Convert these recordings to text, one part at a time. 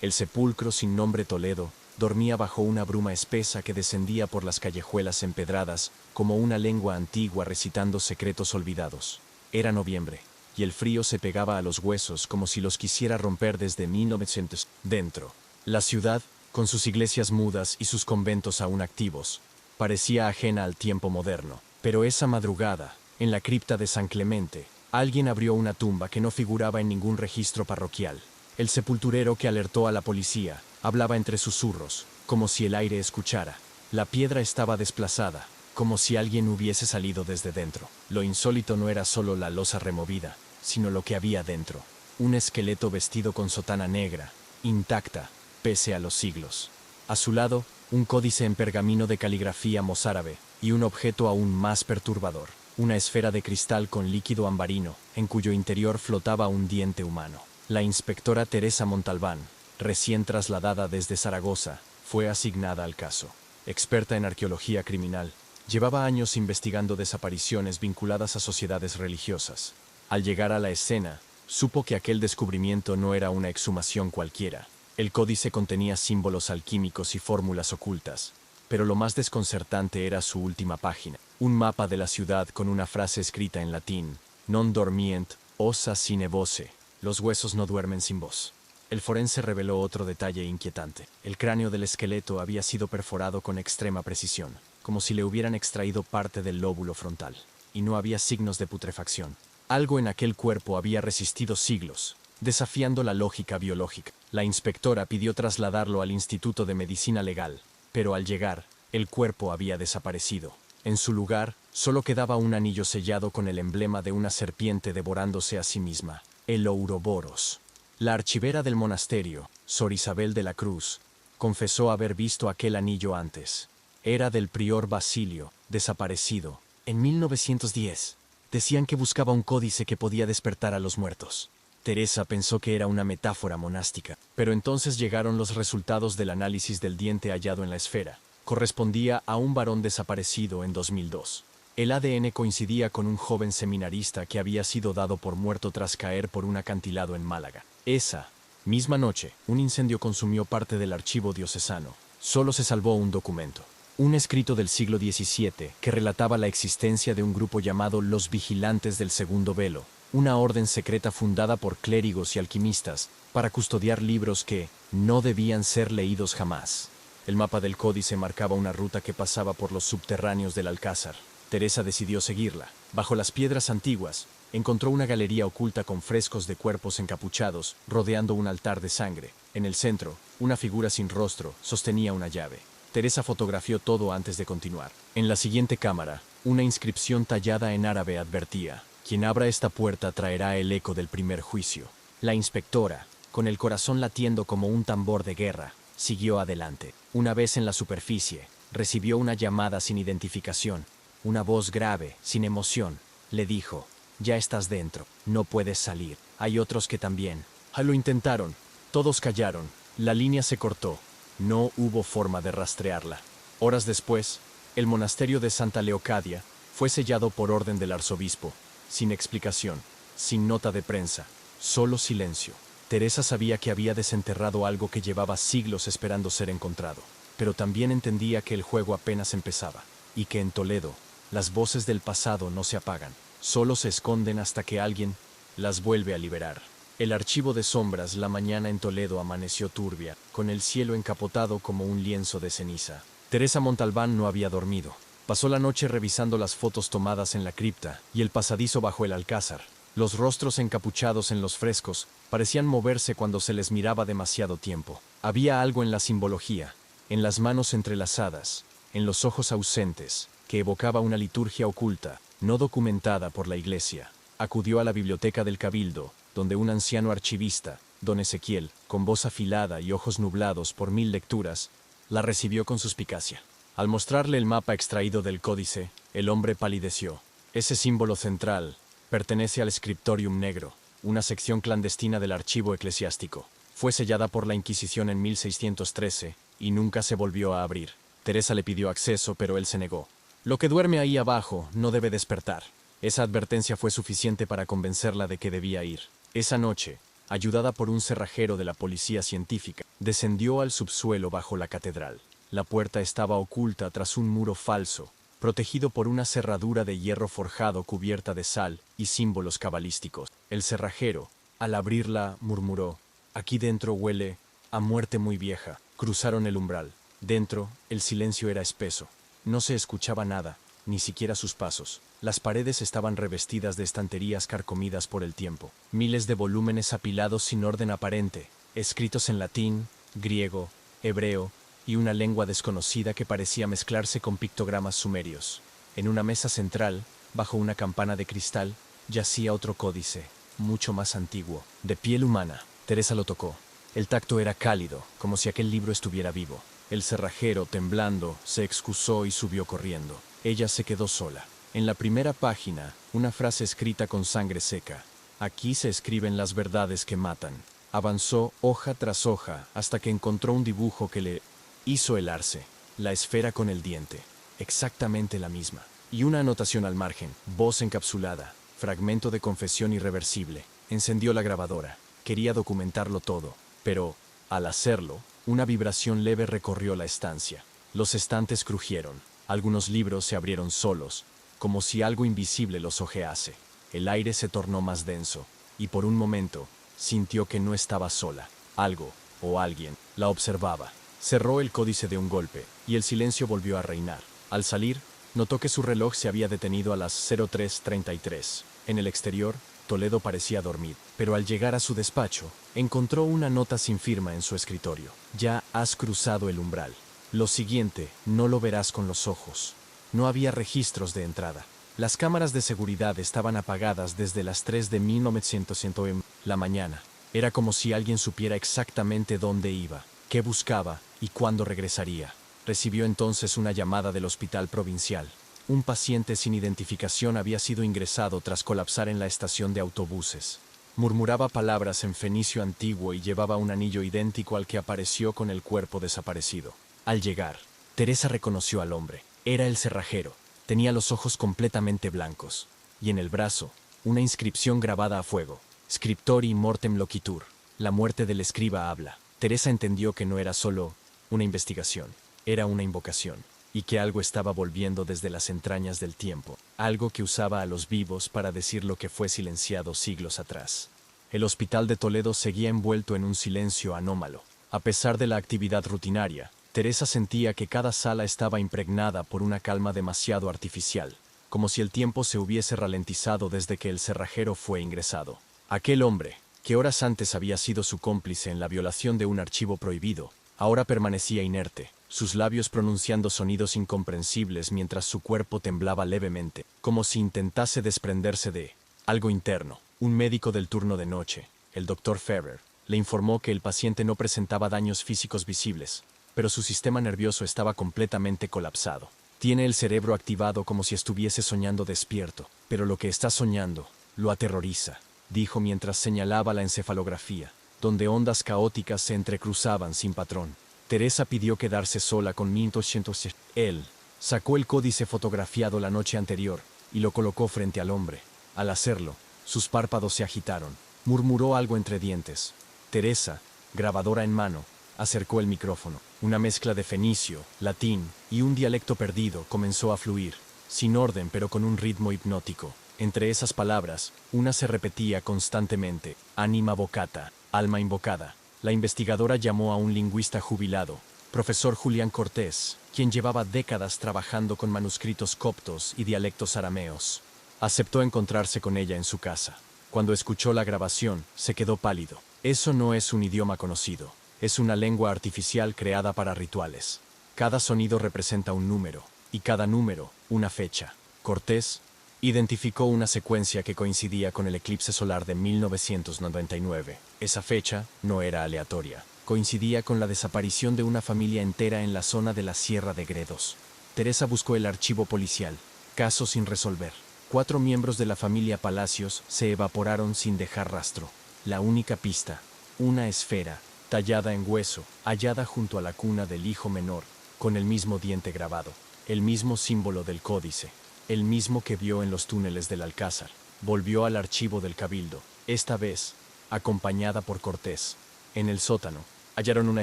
El sepulcro sin nombre Toledo dormía bajo una bruma espesa que descendía por las callejuelas empedradas como una lengua antigua recitando secretos olvidados. Era noviembre, y el frío se pegaba a los huesos como si los quisiera romper desde 1900. Dentro, la ciudad, con sus iglesias mudas y sus conventos aún activos, parecía ajena al tiempo moderno. Pero esa madrugada, en la cripta de San Clemente, alguien abrió una tumba que no figuraba en ningún registro parroquial. El sepulturero que alertó a la policía hablaba entre susurros, como si el aire escuchara. La piedra estaba desplazada, como si alguien hubiese salido desde dentro. Lo insólito no era solo la losa removida, sino lo que había dentro. Un esqueleto vestido con sotana negra, intacta, pese a los siglos. A su lado, un códice en pergamino de caligrafía mozárabe, y un objeto aún más perturbador. Una esfera de cristal con líquido ambarino, en cuyo interior flotaba un diente humano. La inspectora Teresa Montalbán, recién trasladada desde Zaragoza, fue asignada al caso. Experta en arqueología criminal, llevaba años investigando desapariciones vinculadas a sociedades religiosas. Al llegar a la escena, supo que aquel descubrimiento no era una exhumación cualquiera. El códice contenía símbolos alquímicos y fórmulas ocultas, pero lo más desconcertante era su última página, un mapa de la ciudad con una frase escrita en latín: Non dormient ossa sine voce. Los huesos no duermen sin voz. El forense reveló otro detalle inquietante. El cráneo del esqueleto había sido perforado con extrema precisión, como si le hubieran extraído parte del lóbulo frontal, y no había signos de putrefacción. Algo en aquel cuerpo había resistido siglos, desafiando la lógica biológica. La inspectora pidió trasladarlo al Instituto de Medicina Legal, pero al llegar, el cuerpo había desaparecido. En su lugar, solo quedaba un anillo sellado con el emblema de una serpiente devorándose a sí misma, el Ouroboros. La archivera del monasterio, Sor Isabel de la Cruz, confesó haber visto aquel anillo antes. Era del prior Basilio, desaparecido, en 1910. Decían que buscaba un códice que podía despertar a los muertos. Teresa pensó que era una metáfora monástica, pero entonces llegaron los resultados del análisis del diente hallado en la esfera. Correspondía a un varón desaparecido en 2002. El ADN coincidía con un joven seminarista que había sido dado por muerto tras caer por un acantilado en Málaga. Esa misma noche, un incendio consumió parte del archivo diocesano. Solo se salvó un documento. Un escrito del siglo XVII que relataba la existencia de un grupo llamado los Vigilantes del Segundo Velo, una orden secreta fundada por clérigos y alquimistas para custodiar libros que no debían ser leídos jamás. El mapa del códice marcaba una ruta que pasaba por los subterráneos del Alcázar. Teresa decidió seguirla. Bajo las piedras antiguas, encontró una galería oculta con frescos de cuerpos encapuchados rodeando un altar de sangre. En el centro, una figura sin rostro sostenía una llave. Teresa fotografió todo antes de continuar. En la siguiente cámara, una inscripción tallada en árabe advertía: quien abra esta puerta traerá el eco del primer juicio. La inspectora, con el corazón latiendo como un tambor de guerra, siguió adelante. Una vez en la superficie, recibió una llamada sin identificación. Una voz grave, sin emoción, le dijo: ya estás dentro, no puedes salir. Hay otros que también. Lo intentaron. Todos callaron. La línea se cortó. No hubo forma de rastrearla. Horas después, el monasterio de Santa Leocadia fue sellado por orden del arzobispo, sin explicación, sin nota de prensa, solo silencio. Teresa sabía que había desenterrado algo que llevaba siglos esperando ser encontrado, pero también entendía que el juego apenas empezaba, y que en Toledo, las voces del pasado no se apagan, solo se esconden hasta que alguien las vuelve a liberar. El archivo de sombras. La mañana en Toledo amaneció turbia, con el cielo encapotado como un lienzo de ceniza. Teresa Montalbán no había dormido. Pasó la noche revisando las fotos tomadas en la cripta y el pasadizo bajo el alcázar. Los rostros encapuchados en los frescos parecían moverse cuando se les miraba demasiado tiempo. Había algo en la simbología, en las manos entrelazadas, en los ojos ausentes, que evocaba una liturgia oculta, no documentada por la Iglesia. Acudió a la biblioteca del Cabildo, donde un anciano archivista, don Ezequiel, con voz afilada y ojos nublados por 1000 lecturas, la recibió con suspicacia. Al mostrarle el mapa extraído del códice, el hombre palideció. Ese símbolo central pertenece al Scriptorium Negro, una sección clandestina del archivo eclesiástico. Fue sellada por la Inquisición en 1613 y nunca se volvió a abrir. Teresa le pidió acceso, pero él se negó. Lo que duerme ahí abajo no debe despertar. Esa advertencia fue suficiente para convencerla de que debía ir. Esa noche, ayudada por un cerrajero de la policía científica, descendió al subsuelo bajo la catedral. La puerta estaba oculta tras un muro falso, protegido por una cerradura de hierro forjado cubierta de sal y símbolos cabalísticos. El cerrajero, al abrirla, murmuró: «Aquí dentro huele a muerte muy vieja». Cruzaron el umbral. Dentro, el silencio era espeso. No se escuchaba nada, ni siquiera sus pasos. Las paredes estaban revestidas de estanterías carcomidas por el tiempo. Miles de volúmenes apilados sin orden aparente, escritos en latín, griego, hebreo y una lengua desconocida que parecía mezclarse con pictogramas sumerios. En una mesa central, bajo una campana de cristal, yacía otro códice, mucho más antiguo, de piel humana. Teresa lo tocó. El tacto era cálido, como si aquel libro estuviera vivo. El cerrajero, temblando, se excusó y subió corriendo. Ella se quedó sola. En la primera página, una frase escrita con sangre seca: «Aquí se escriben las verdades que matan». Avanzó hoja tras hoja hasta que encontró un dibujo que le hizo helarse. La esfera con el diente, exactamente la misma. Y una anotación al margen: voz encapsulada, fragmento de confesión irreversible. Encendió la grabadora. Quería documentarlo todo, pero, al hacerlo, una vibración leve recorrió la estancia. Los estantes crujieron. Algunos libros se abrieron solos, como si algo invisible los hojease. El aire se tornó más denso, y por un momento, sintió que no estaba sola. Algo, o alguien, la observaba. Cerró el códice de un golpe, y el silencio volvió a reinar. Al salir, notó que su reloj se había detenido a las 03:33. En el exterior, Toledo parecía dormir, pero al llegar a su despacho, encontró una nota sin firma en su escritorio. «Ya has cruzado el umbral. Lo siguiente, no lo verás con los ojos». No había registros de entrada. Las cámaras de seguridad estaban apagadas desde las 3 de 1900 en la mañana. Era como si alguien supiera exactamente dónde iba, qué buscaba y cuándo regresaría. Recibió entonces una llamada del hospital provincial. Un paciente sin identificación había sido ingresado tras colapsar en la estación de autobuses. Murmuraba palabras en fenicio antiguo y llevaba un anillo idéntico al que apareció con el cuerpo desaparecido. Al llegar, Teresa reconoció al hombre. Era el cerrajero. Tenía los ojos completamente blancos, y en el brazo, una inscripción grabada a fuego: «Scriptori mortem loquitur». La muerte del escriba habla. Teresa entendió que no era solo una investigación, era una invocación, y que algo estaba volviendo desde las entrañas del tiempo, algo que usaba a los vivos para decir lo que fue silenciado siglos atrás. El hospital de Toledo seguía envuelto en un silencio anómalo. A pesar de la actividad rutinaria, Teresa sentía que cada sala estaba impregnada por una calma demasiado artificial, como si el tiempo se hubiese ralentizado desde que el cerrajero fue ingresado. Aquel hombre, que horas antes había sido su cómplice en la violación de un archivo prohibido, ahora permanecía inerte, sus labios pronunciando sonidos incomprensibles mientras su cuerpo temblaba levemente, como si intentase desprenderse de algo interno. Un médico del turno de noche, el Dr. Ferrer, le informó que el paciente no presentaba daños físicos visibles, pero su sistema nervioso estaba completamente colapsado. Tiene el cerebro activado como si estuviese soñando despierto, pero lo que está soñando lo aterroriza, dijo mientras señalaba la encefalografía, donde ondas caóticas se entrecruzaban sin patrón. Teresa pidió quedarse sola con 1800. Él sacó el códice fotografiado la noche anterior y lo colocó frente al hombre. Al hacerlo, sus párpados se agitaron. Murmuró algo entre dientes. Teresa, grabadora en mano, acercó el micrófono. Una mezcla de fenicio, latín y un dialecto perdido comenzó a fluir, sin orden pero con un ritmo hipnótico. Entre esas palabras, una se repetía constantemente: «Anima vocata», alma invocada. La investigadora llamó a un lingüista jubilado, profesor Julián Cortés, quien llevaba décadas trabajando con manuscritos coptos y dialectos arameos. Aceptó encontrarse con ella en su casa. Cuando escuchó la grabación, se quedó pálido. Eso no es un idioma conocido. Es una lengua artificial creada para rituales. Cada sonido representa un número, y cada número, una fecha. Cortés identificó una secuencia que coincidía con el eclipse solar de 1999. Esa fecha no era aleatoria. Coincidía con la desaparición de una familia entera en la zona de la Sierra de Gredos. Teresa buscó el archivo policial. Caso sin resolver. 4 miembros de la familia Palacios se evaporaron sin dejar rastro. La única pista, una esfera tallada en hueso, hallada junto a la cuna del hijo menor, con el mismo diente grabado, el mismo símbolo del códice, el mismo que vio en los túneles del Alcázar. Volvió al archivo del Cabildo. Esta vez, acompañada por Cortés. En el sótano, hallaron una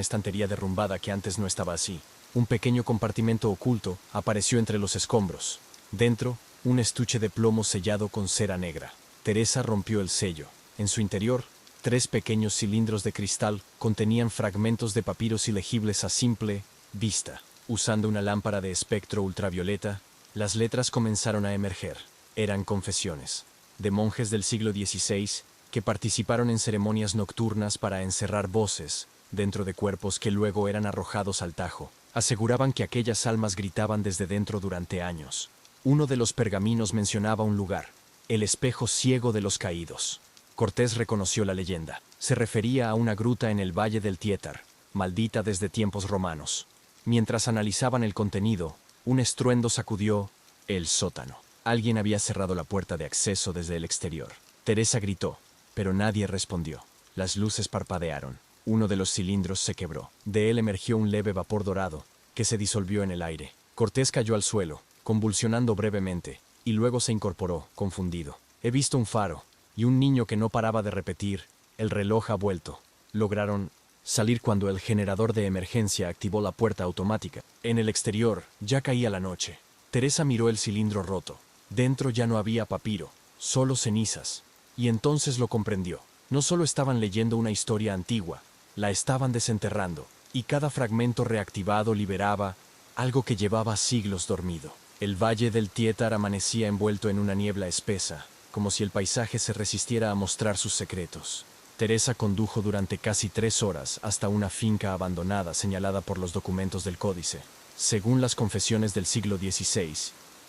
estantería derrumbada que antes no estaba así. Un pequeño compartimento oculto apareció entre los escombros. Dentro, un estuche de plomo sellado con cera negra. Teresa rompió el sello. En su interior, 3 pequeños cilindros de cristal contenían fragmentos de papiros ilegibles a simple vista. Usando una lámpara de espectro ultravioleta, las letras comenzaron a emerger. Eran confesiones de monjes del siglo XVI que participaron en ceremonias nocturnas para encerrar voces dentro de cuerpos que luego eran arrojados al Tajo. Aseguraban que aquellas almas gritaban desde dentro durante años. Uno de los pergaminos mencionaba un lugar, el espejo ciego de los caídos. Cortés reconoció la leyenda. Se refería a una gruta en el valle del Tietar, maldita desde tiempos romanos. Mientras analizaban el contenido, un estruendo sacudió el sótano. Alguien había cerrado la puerta de acceso desde el exterior. Teresa gritó, pero nadie respondió. Las luces parpadearon. Uno de los cilindros se quebró. De él emergió un leve vapor dorado, que se disolvió en el aire. Cortés cayó al suelo, convulsionando brevemente, y luego se incorporó, confundido. He visto un faro, y un niño que no paraba de repetir, el reloj ha vuelto. Lograron salir cuando el generador de emergencia activó la puerta automática. En el exterior, ya caía la noche. Teresa miró el cilindro roto. Dentro ya no había papiro, solo cenizas. Y entonces lo comprendió. No solo estaban leyendo una historia antigua, la estaban desenterrando, y cada fragmento reactivado liberaba algo que llevaba siglos dormido. El valle del Tietar amanecía envuelto en una niebla espesa, como si el paisaje se resistiera a mostrar sus secretos. Teresa condujo durante casi 3 horas hasta una finca abandonada señalada por los documentos del códice. Según las confesiones del siglo XVI,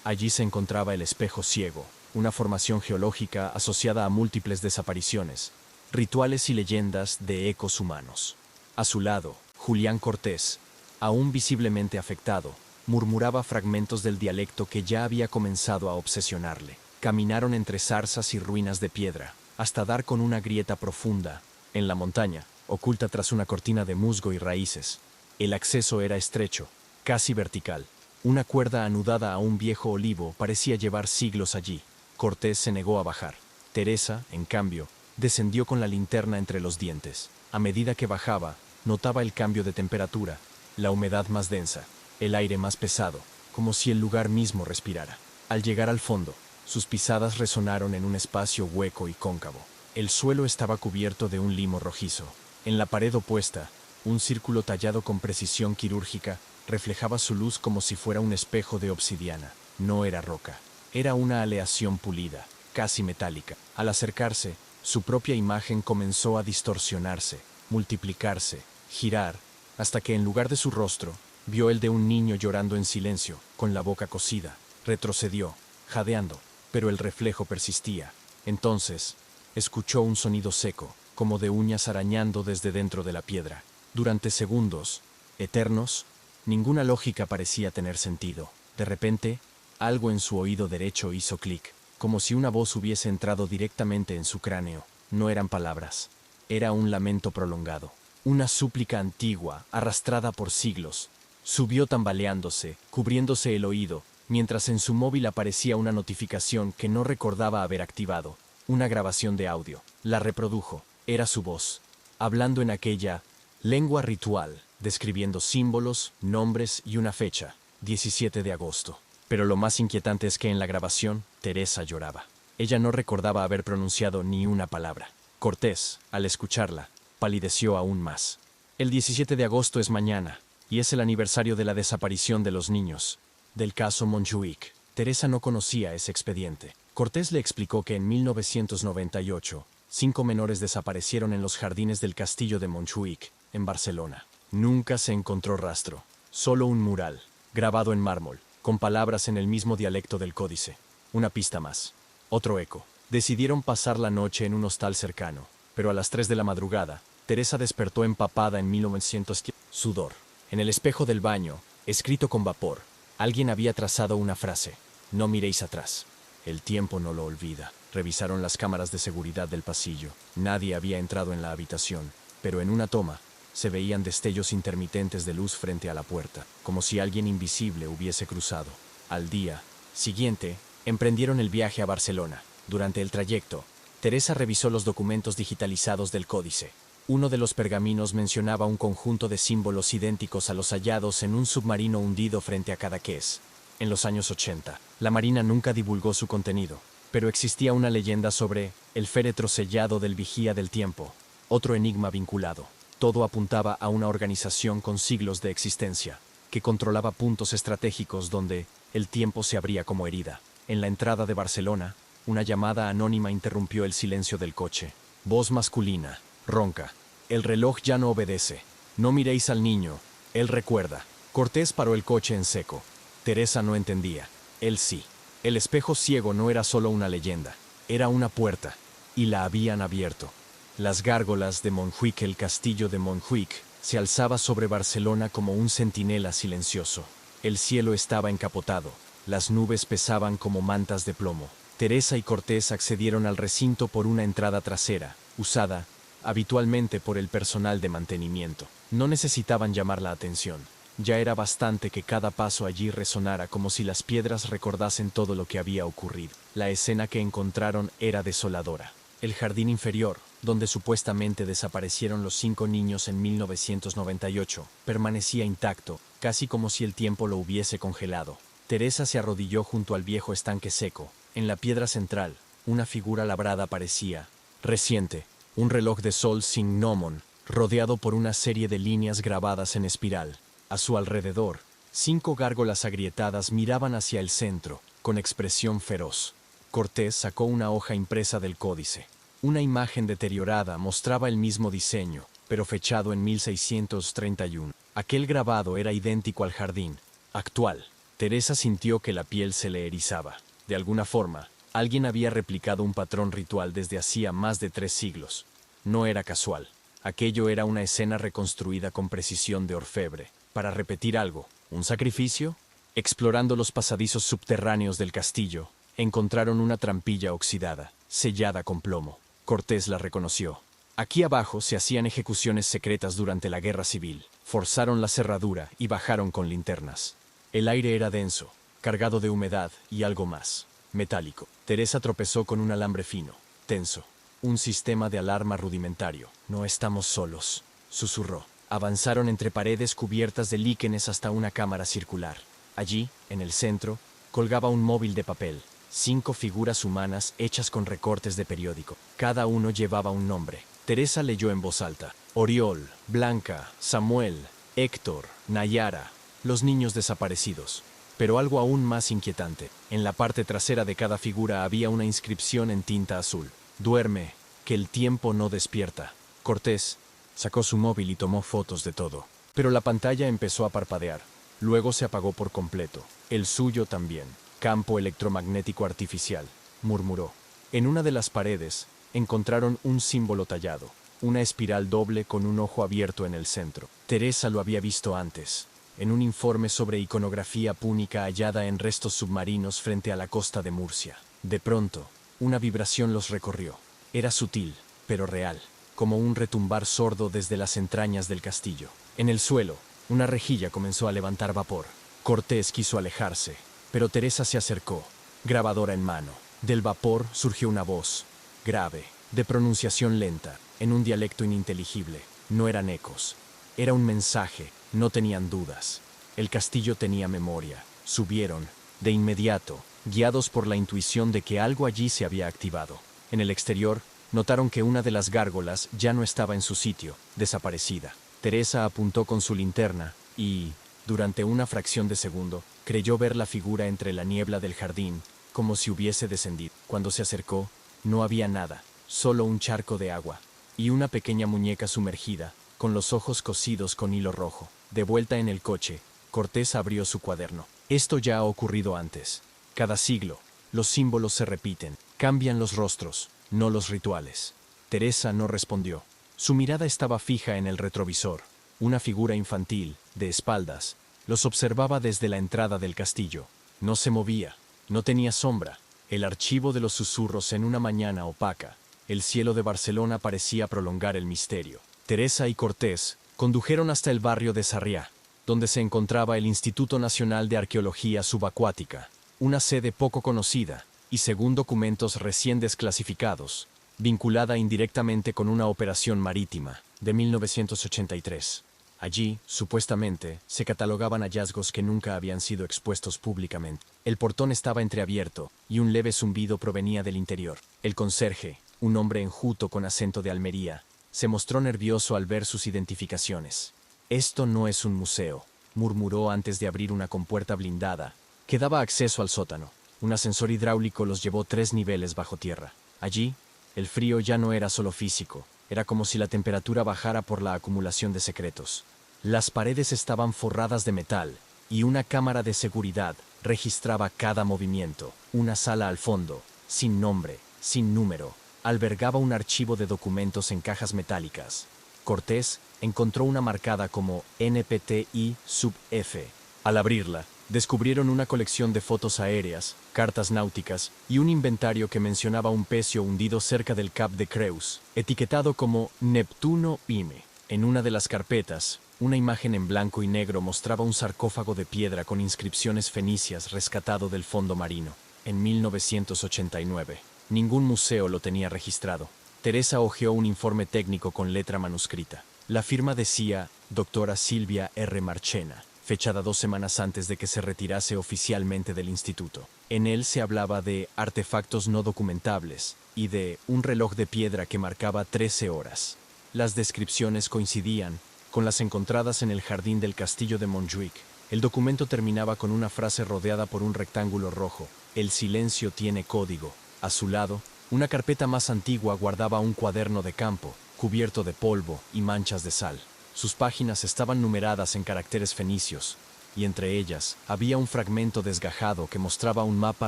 allí se encontraba el espejo ciego, una formación geológica asociada a múltiples desapariciones, rituales y leyendas de ecos humanos. A su lado, Julián Cortés, aún visiblemente afectado, murmuraba fragmentos del dialecto que ya había comenzado a obsesionarle. Caminaron entre zarzas y ruinas de piedra, hasta dar con una grieta profunda, en la montaña, oculta tras una cortina de musgo y raíces. El acceso era estrecho, casi vertical. Una cuerda anudada a un viejo olivo parecía llevar siglos allí. Cortés se negó a bajar. Teresa, en cambio, descendió con la linterna entre los dientes. A medida que bajaba, notaba el cambio de temperatura, la humedad más densa, el aire más pesado, como si el lugar mismo respirara. Al llegar al fondo, sus pisadas resonaron en un espacio hueco y cóncavo. El suelo estaba cubierto de un limo rojizo. En la pared opuesta, un círculo tallado con precisión quirúrgica reflejaba su luz como si fuera un espejo de obsidiana. No era roca, era una aleación pulida, casi metálica. Al acercarse, su propia imagen comenzó a distorsionarse, multiplicarse, girar, hasta que en lugar de su rostro, vio el de un niño llorando en silencio, con la boca cosida. Retrocedió, jadeando, pero el reflejo persistía. Entonces, escuchó un sonido seco, como de uñas arañando desde dentro de la piedra. Durante segundos, eternos, ninguna lógica parecía tener sentido. De repente, algo en su oído derecho hizo clic, como si una voz hubiese entrado directamente en su cráneo. No eran palabras, era un lamento prolongado, una súplica antigua, arrastrada por siglos. Subió tambaleándose, cubriéndose el oído, mientras en su móvil aparecía una notificación que no recordaba haber activado, una grabación de audio. La reprodujo, era su voz, hablando en aquella lengua ritual, describiendo símbolos, nombres y una fecha, 17 de agosto. Pero lo más inquietante es que en la grabación, Teresa lloraba. Ella no recordaba haber pronunciado ni una palabra. Cortés, al escucharla, palideció aún más. El 17 de agosto es mañana, y es el aniversario de la desaparición de los niños, del caso Montjuïc. Teresa no conocía ese expediente. Cortés le explicó que en 1998, 5 menores desaparecieron en los jardines del castillo de Montjuïc, en Barcelona. Nunca se encontró rastro, solo un mural, grabado en mármol, con palabras en el mismo dialecto del códice. Una pista más. Otro eco. Decidieron pasar la noche en un hostal cercano, pero a las 3 de la madrugada, Teresa despertó empapada en 1900. Sudor. En el espejo del baño, escrito con vapor, alguien había trazado una frase: no miréis atrás. El tiempo no lo olvida. Revisaron las cámaras de seguridad del pasillo. Nadie había entrado en la habitación, pero en una toma se veían destellos intermitentes de luz frente a la puerta, como si alguien invisible hubiese cruzado. Al día siguiente, emprendieron el viaje a Barcelona. Durante el trayecto, Teresa revisó los documentos digitalizados del códice. Uno de los pergaminos mencionaba un conjunto de símbolos idénticos a los hallados en un submarino hundido frente a Cadaqués. En los años 80, la Marina nunca divulgó su contenido, pero existía una leyenda sobre el féretro sellado del Vigía del Tiempo, otro enigma vinculado. Todo apuntaba a una organización con siglos de existencia, que controlaba puntos estratégicos donde el tiempo se abría como herida. En la entrada de Barcelona, una llamada anónima interrumpió el silencio del coche. Voz masculina, ronca. El reloj ya no obedece. No miréis al niño. Él recuerda. Cortés paró el coche en seco. Teresa no entendía. Él sí. El espejo ciego no era solo una leyenda. Era una puerta. Y la habían abierto. Las gárgolas de Montjuic, el castillo de Montjuic, se alzaba sobre Barcelona como un centinela silencioso. El cielo estaba encapotado. Las nubes pesaban como mantas de plomo. Teresa y Cortés accedieron al recinto por una entrada trasera, usada habitualmente por el personal de mantenimiento. No necesitaban llamar la atención. Ya era bastante que cada paso allí resonara como si las piedras recordasen todo lo que había ocurrido. La escena que encontraron era desoladora. El jardín inferior, donde supuestamente desaparecieron los 5 niños en 1998, permanecía intacto, casi como si el tiempo lo hubiese congelado. Teresa se arrodilló junto al viejo estanque seco. En la piedra central, una figura labrada aparecía, reciente, un reloj de sol sin gnomon, rodeado por una serie de líneas grabadas en espiral. A su alrededor, 5 gárgolas agrietadas miraban hacia el centro, con expresión feroz. Cortés sacó una hoja impresa del códice. Una imagen deteriorada mostraba el mismo diseño, pero fechado en 1631. Aquel grabado era idéntico al jardín, actual. Teresa sintió que la piel se le erizaba. De alguna forma, alguien había replicado un patrón ritual desde hacía más de 3 siglos. No era casual. Aquello era una escena reconstruida con precisión de orfebre. Para repetir algo, ¿un sacrificio? Explorando los pasadizos subterráneos del castillo, encontraron una trampilla oxidada, sellada con plomo. Cortés la reconoció. Aquí abajo se hacían ejecuciones secretas durante la Guerra Civil. Forzaron la cerradura y bajaron con linternas. El aire era denso, cargado de humedad y algo más, metálico. Teresa tropezó con un alambre fino, tenso. Un sistema de alarma rudimentario. No estamos solos, susurró. Avanzaron entre paredes cubiertas de líquenes hasta una cámara circular. Allí, en el centro, colgaba un móvil de papel. 5 figuras humanas hechas con recortes de periódico. Cada uno llevaba un nombre. Teresa leyó en voz alta. Oriol, Blanca, Samuel, Héctor, Nayara, los niños desaparecidos. Pero algo aún más inquietante. En la parte trasera de cada figura había una inscripción en tinta azul. Duerme, que el tiempo no despierta. Cortés sacó su móvil y tomó fotos de todo. Pero la pantalla empezó a parpadear. Luego se apagó por completo. El suyo también. Campo electromagnético artificial, murmuró. En una de las paredes encontraron un símbolo tallado, una espiral doble con un ojo abierto en el centro. Teresa lo había visto antes, en un informe sobre iconografía púnica hallada en restos submarinos frente a la costa de Murcia. De pronto, una vibración los recorrió. Era sutil, pero real, como un retumbar sordo desde las entrañas del castillo. En el suelo, una rejilla comenzó a levantar vapor. Cortés quiso alejarse, pero Teresa se acercó, grabadora en mano. Del vapor surgió una voz, grave, de pronunciación lenta, en un dialecto ininteligible. No eran ecos, era un mensaje, no tenían dudas. El castillo tenía memoria. Subieron, de inmediato, guiados por la intuición de que algo allí se había activado. En el exterior, notaron que una de las gárgolas ya no estaba en su sitio, desaparecida. Teresa apuntó con su linterna y, durante una fracción de segundo, creyó ver la figura entre la niebla del jardín, como si hubiese descendido. Cuando se acercó, no había nada, solo un charco de agua, y una pequeña muñeca sumergida, con los ojos cosidos con hilo rojo. De vuelta en el coche, Cortés abrió su cuaderno. Esto ya ha ocurrido antes. Cada siglo, los símbolos se repiten, cambian los rostros, no los rituales. Teresa no respondió. Su mirada estaba fija en el retrovisor. Una figura infantil, de espaldas, los observaba desde la entrada del castillo. No se movía, no tenía sombra. El archivo de los susurros en una mañana opaca. El cielo de Barcelona parecía prolongar el misterio. Teresa y Cortés condujeron hasta el barrio de Sarriá, donde se encontraba el Instituto Nacional de Arqueología Subacuática, una sede poco conocida, y según documentos recién desclasificados, vinculada indirectamente con una operación marítima de 1983. Allí, supuestamente, se catalogaban hallazgos que nunca habían sido expuestos públicamente. El portón estaba entreabierto y un leve zumbido provenía del interior. El conserje, un hombre enjuto con acento de Almería, se mostró nervioso al ver sus identificaciones. «Esto no es un museo», murmuró antes de abrir una compuerta blindada que daba acceso al sótano. Un ascensor hidráulico los llevó 3 niveles bajo tierra. Allí, el frío ya no era solo físico, era como si la temperatura bajara por la acumulación de secretos. Las paredes estaban forradas de metal, y una cámara de seguridad registraba cada movimiento. Una sala al fondo, sin nombre, sin número, albergaba un archivo de documentos en cajas metálicas. Cortés encontró una marcada como NPTI-F. Al abrirla, descubrieron una colección de fotos aéreas, cartas náuticas y un inventario que mencionaba un pecio hundido cerca del Cap de Creus, etiquetado como Neptuno Ime. En una de las carpetas, una imagen en blanco y negro mostraba un sarcófago de piedra con inscripciones fenicias rescatado del fondo marino. En 1989, ningún museo lo tenía registrado. Teresa hojeó un informe técnico con letra manuscrita. La firma decía Doctora Silvia R. Marchena, fechada 2 semanas antes de que se retirase oficialmente del instituto. En él se hablaba de artefactos no documentables y de un reloj de piedra que marcaba 13 horas. Las descripciones coincidían con las encontradas en el jardín del castillo de Montjuic. El documento terminaba con una frase rodeada por un rectángulo rojo. El silencio tiene código. A su lado, una carpeta más antigua guardaba un cuaderno de campo, cubierto de polvo y manchas de sal. Sus páginas estaban numeradas en caracteres fenicios, y entre ellas había un fragmento desgajado que mostraba un mapa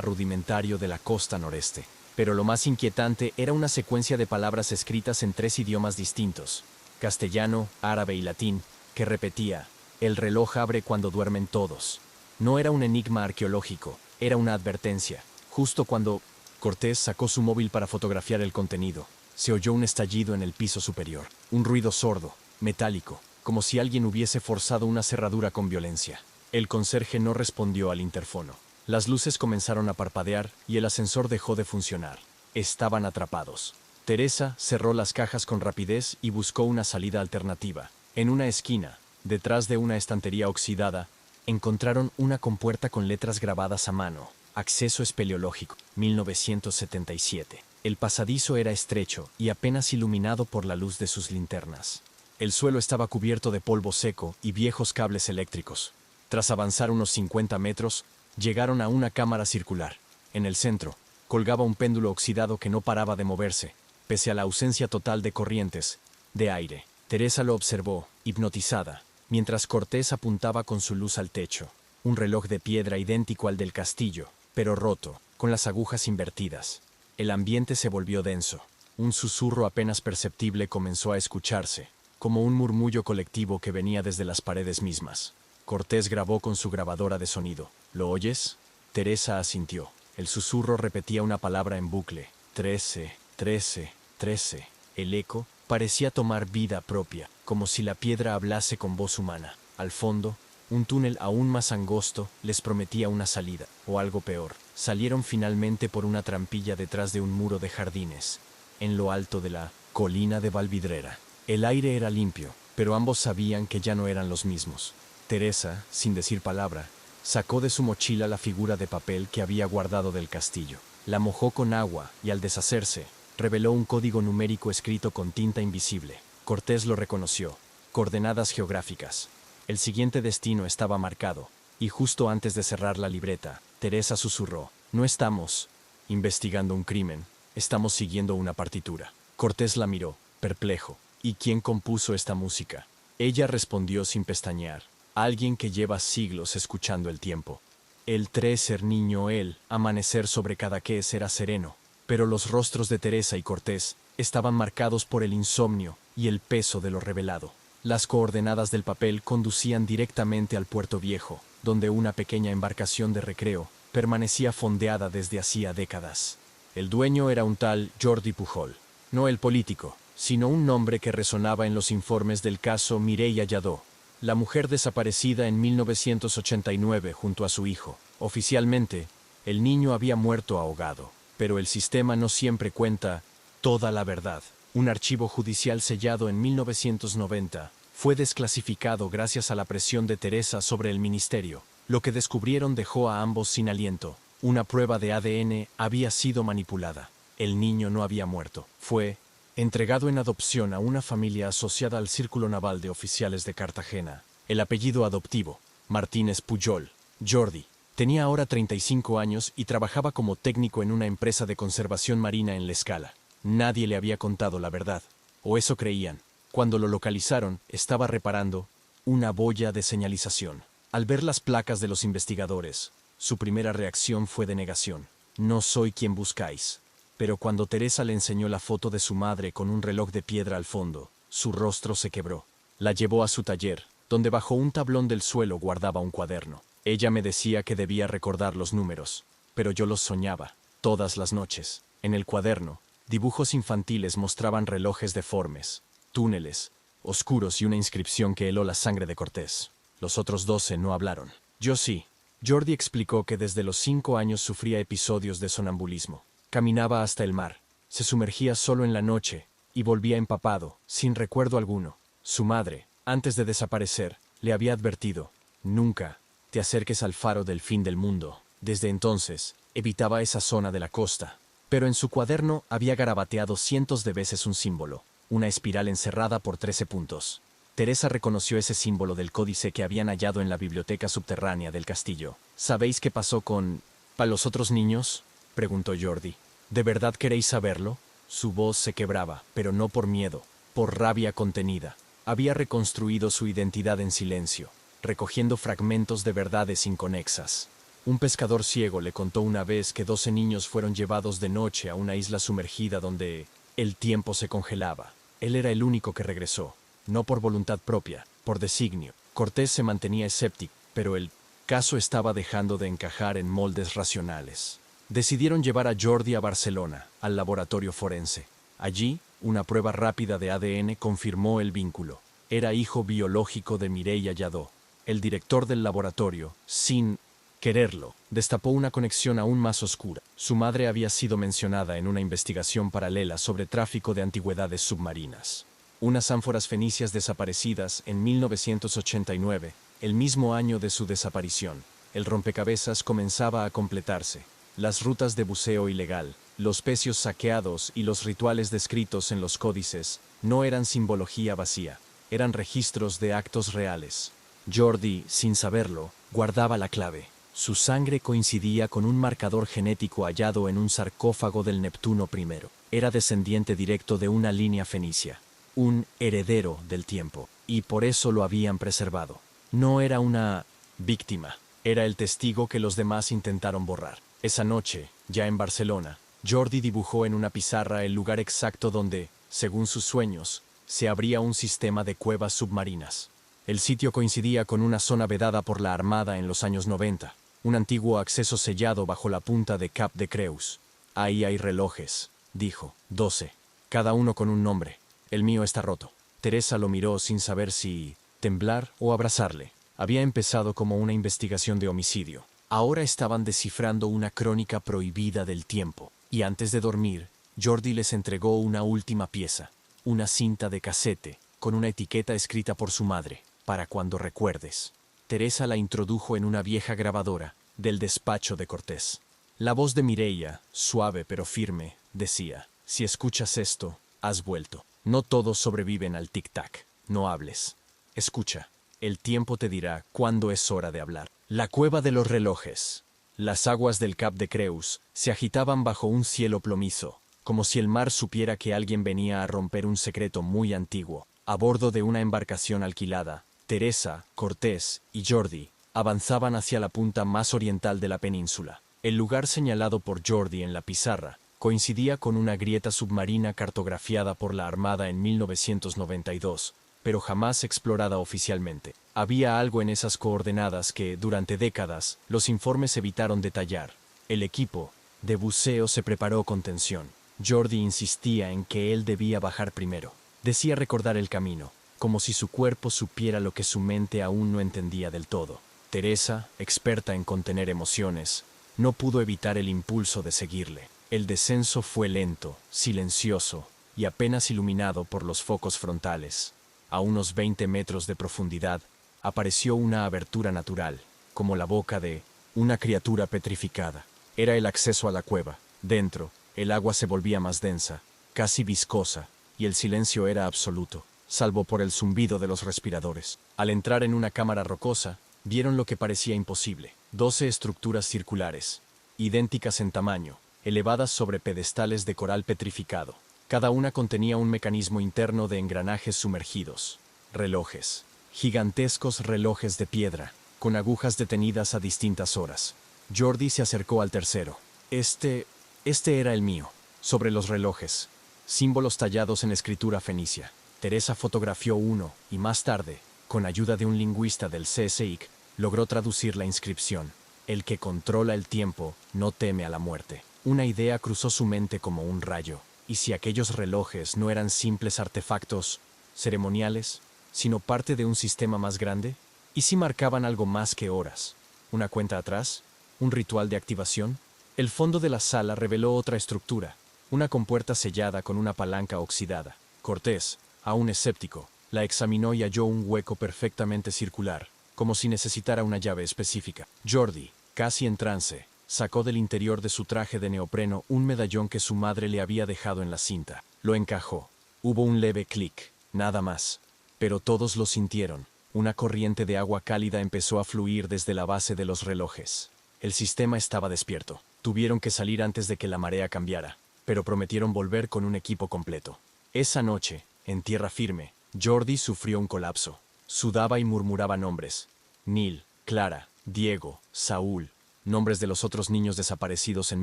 rudimentario de la costa noreste. Pero lo más inquietante era una secuencia de palabras escritas en 3 idiomas distintos: castellano, árabe y latín, que repetía: «El reloj abre cuando duermen todos». No era un enigma arqueológico, era una advertencia. Justo cuando Cortés sacó su móvil para fotografiar el contenido, se oyó un estallido en el piso superior, un ruido sordo, metálico, como si alguien hubiese forzado una cerradura con violencia. El conserje no respondió al interfono. Las luces comenzaron a parpadear y el ascensor dejó de funcionar. Estaban atrapados. Teresa cerró las cajas con rapidez y buscó una salida alternativa. En una esquina, detrás de una estantería oxidada, encontraron una compuerta con letras grabadas a mano. Acceso espeleológico, 1977. El pasadizo era estrecho y apenas iluminado por la luz de sus linternas. El suelo estaba cubierto de polvo seco y viejos cables eléctricos. Tras avanzar unos 50 metros, llegaron a una cámara circular. En el centro, colgaba un péndulo oxidado que no paraba de moverse, pese a la ausencia total de corrientes, de aire. Teresa lo observó, hipnotizada, mientras Cortés apuntaba con su luz al techo. Un reloj de piedra idéntico al del castillo, pero roto, con las agujas invertidas. El ambiente se volvió denso. Un susurro apenas perceptible comenzó a escucharse, como un murmullo colectivo que venía desde las paredes mismas. Cortés grabó con su grabadora de sonido. ¿Lo oyes? Teresa asintió. El susurro repetía una palabra en bucle. 13, 13, 13. El eco parecía tomar vida propia, como si la piedra hablase con voz humana. Al fondo, un túnel aún más angosto les prometía una salida, o algo peor. Salieron finalmente por una trampilla detrás de un muro de jardines, en lo alto de la colina de Valvidrera. El aire era limpio, pero ambos sabían que ya no eran los mismos. Teresa, sin decir palabra, sacó de su mochila la figura de papel que había guardado del castillo. La mojó con agua y al deshacerse, reveló un código numérico escrito con tinta invisible. Cortés lo reconoció. Coordenadas geográficas. El siguiente destino estaba marcado, y justo antes de cerrar la libreta, Teresa susurró: «No estamos investigando un crimen, estamos siguiendo una partitura». Cortés la miró, perplejo. «¿Y quién compuso esta música?». Ella respondió sin pestañear: «Alguien que lleva siglos escuchando el tiempo». El tréser niño el amanecer sobre Cadaqués era sereno, pero los rostros de Teresa y Cortés estaban marcados por el insomnio y el peso de lo revelado. Las coordenadas del papel conducían directamente al Puerto Viejo, donde una pequeña embarcación de recreo permanecía fondeada desde hacía décadas. El dueño era un tal Jordi Pujol, no el político, sino un nombre que resonaba en los informes del caso Mireia Lladó, la mujer desaparecida en 1989 junto a su hijo. Oficialmente, el niño había muerto ahogado, pero el sistema no siempre cuenta toda la verdad. Un archivo judicial sellado en 1990 fue desclasificado gracias a la presión de Teresa sobre el ministerio. Lo que descubrieron dejó a ambos sin aliento. Una prueba de ADN había sido manipulada. El niño no había muerto. Fue entregado en adopción a una familia asociada al Círculo Naval de Oficiales de Cartagena. El apellido adoptivo, Martínez Pujol. Jordi tenía ahora 35 años y trabajaba como técnico en una empresa de conservación marina en La Escala. Nadie le había contado la verdad, o eso creían. Cuando lo localizaron, estaba reparando una boya de señalización. Al ver las placas de los investigadores, su primera reacción fue de negación. No soy quien buscáis. Pero cuando Teresa le enseñó la foto de su madre con un reloj de piedra al fondo, su rostro se quebró. La llevó a su taller, donde bajo un tablón del suelo guardaba un cuaderno. Ella me decía que debía recordar los números, pero yo los soñaba, todas las noches. En el cuaderno, dibujos infantiles mostraban relojes deformes, túneles, oscuros y una inscripción que heló la sangre de Cortés. Los otros 12 no hablaron. Yo sí. Jordi explicó que desde los 5 años sufría episodios de sonambulismo. Caminaba hasta el mar, se sumergía solo en la noche y volvía empapado, sin recuerdo alguno. Su madre, antes de desaparecer, le había advertido: nunca te acerques al faro del fin del mundo. Desde entonces, evitaba esa zona de la costa. Pero en su cuaderno había garabateado cientos de veces un símbolo, una espiral encerrada por 13 puntos. Teresa reconoció ese símbolo del códice que habían hallado en la biblioteca subterránea del castillo. ¿Sabéis qué pasó con los otros niños?, preguntó Jordi. ¿De verdad queréis saberlo? Su voz se quebraba, pero no por miedo, por rabia contenida. Había reconstruido su identidad en silencio, recogiendo fragmentos de verdades inconexas. Un pescador ciego le contó una vez que 12 niños fueron llevados de noche a una isla sumergida donde el tiempo se congelaba. Él era el único que regresó, no por voluntad propia, por designio. Cortés se mantenía escéptico, pero el caso estaba dejando de encajar en moldes racionales. Decidieron llevar a Jordi a Barcelona, al laboratorio forense. Allí, una prueba rápida de ADN confirmó el vínculo. Era hijo biológico de Mireia Lladó. El director del laboratorio, sin quererlo, destapó una conexión aún más oscura. Su madre había sido mencionada en una investigación paralela sobre tráfico de antigüedades submarinas. Unas ánforas fenicias desaparecidas en 1989, el mismo año de su desaparición. El rompecabezas comenzaba a completarse. Las rutas de buceo ilegal, los pecios saqueados y los rituales descritos en los códices no eran simbología vacía, eran registros de actos reales. Jordi, sin saberlo, guardaba la clave. Su sangre coincidía con un marcador genético hallado en un sarcófago del Neptuno I. Era descendiente directo de una línea fenicia, un heredero del tiempo, y por eso lo habían preservado. No era una víctima, era el testigo que los demás intentaron borrar. Esa noche, ya en Barcelona, Jordi dibujó en una pizarra el lugar exacto donde, según sus sueños, se abría un sistema de cuevas submarinas. El sitio coincidía con una zona vedada por la Armada en los años 90, un antiguo acceso sellado bajo la punta de Cap de Creus. Ahí hay relojes, dijo, 12, cada uno con un nombre. El mío está roto. Teresa lo miró sin saber si temblar o abrazarle. Había empezado como una investigación de homicidio. Ahora estaban descifrando una crónica prohibida del tiempo. Y antes de dormir, Jordi les entregó una última pieza, una cinta de casete, con una etiqueta escrita por su madre, para cuando recuerdes. Teresa la introdujo en una vieja grabadora del despacho de Cortés. La voz de Mireia, suave pero firme, decía: si escuchas esto, has vuelto. No todos sobreviven al tic-tac. No hables. Escucha. El tiempo te dirá cuándo es hora de hablar. La cueva de los relojes. Las aguas del Cap de Creus se agitaban bajo un cielo plomizo, como si el mar supiera que alguien venía a romper un secreto muy antiguo. A bordo de una embarcación alquilada, Teresa, Cortés y Jordi avanzaban hacia la punta más oriental de la península. El lugar señalado por Jordi en la pizarra coincidía con una grieta submarina cartografiada por la Armada en 1992, pero jamás explorada oficialmente. Había algo en esas coordenadas que, durante décadas, los informes evitaron detallar. El equipo de buceo se preparó con tensión. Jordi insistía en que él debía bajar primero. Decía recordar el camino, como si su cuerpo supiera lo que su mente aún no entendía del todo. Teresa, experta en contener emociones, no pudo evitar el impulso de seguirle. El descenso fue lento, silencioso y apenas iluminado por los focos frontales. A unos 20 metros de profundidad, apareció una abertura natural, como la boca de una criatura petrificada. Era el acceso a la cueva. Dentro, el agua se volvía más densa, casi viscosa, y el silencio era absoluto, salvo por el zumbido de los respiradores. Al entrar en una cámara rocosa, vieron lo que parecía imposible. 12 estructuras circulares, idénticas en tamaño, elevadas sobre pedestales de coral petrificado. Cada una contenía un mecanismo interno de engranajes sumergidos. Relojes. Gigantescos relojes de piedra, con agujas detenidas a distintas horas. Jordi se acercó al tercero. Este era el mío. Sobre los relojes, símbolos tallados en escritura fenicia. Teresa fotografió uno y más tarde, con ayuda de un lingüista del CSIC, logró traducir la inscripción. El que controla el tiempo no teme a la muerte. Una idea cruzó su mente como un rayo. ¿Y si aquellos relojes no eran simples artefactos ceremoniales, sino parte de un sistema más grande? ¿Y si marcaban algo más que horas? ¿Una cuenta atrás? ¿Un ritual de activación? El fondo de la sala reveló otra estructura, una compuerta sellada con una palanca oxidada. Cortés, aún escéptico, la examinó y halló un hueco perfectamente circular, como si necesitara una llave específica. Jordi, casi en trance, sacó del interior de su traje de neopreno un medallón que su madre le había dejado en la cinta. Lo encajó. Hubo un leve clic, nada más. Pero todos lo sintieron. Una corriente de agua cálida empezó a fluir desde la base de los relojes. El sistema estaba despierto. Tuvieron que salir antes de que la marea cambiara, pero prometieron volver con un equipo completo. Esa noche, en tierra firme, Jordi sufrió un colapso. Sudaba y murmuraba nombres. Neil, Clara, Diego, Saúl, nombres de los otros niños desaparecidos en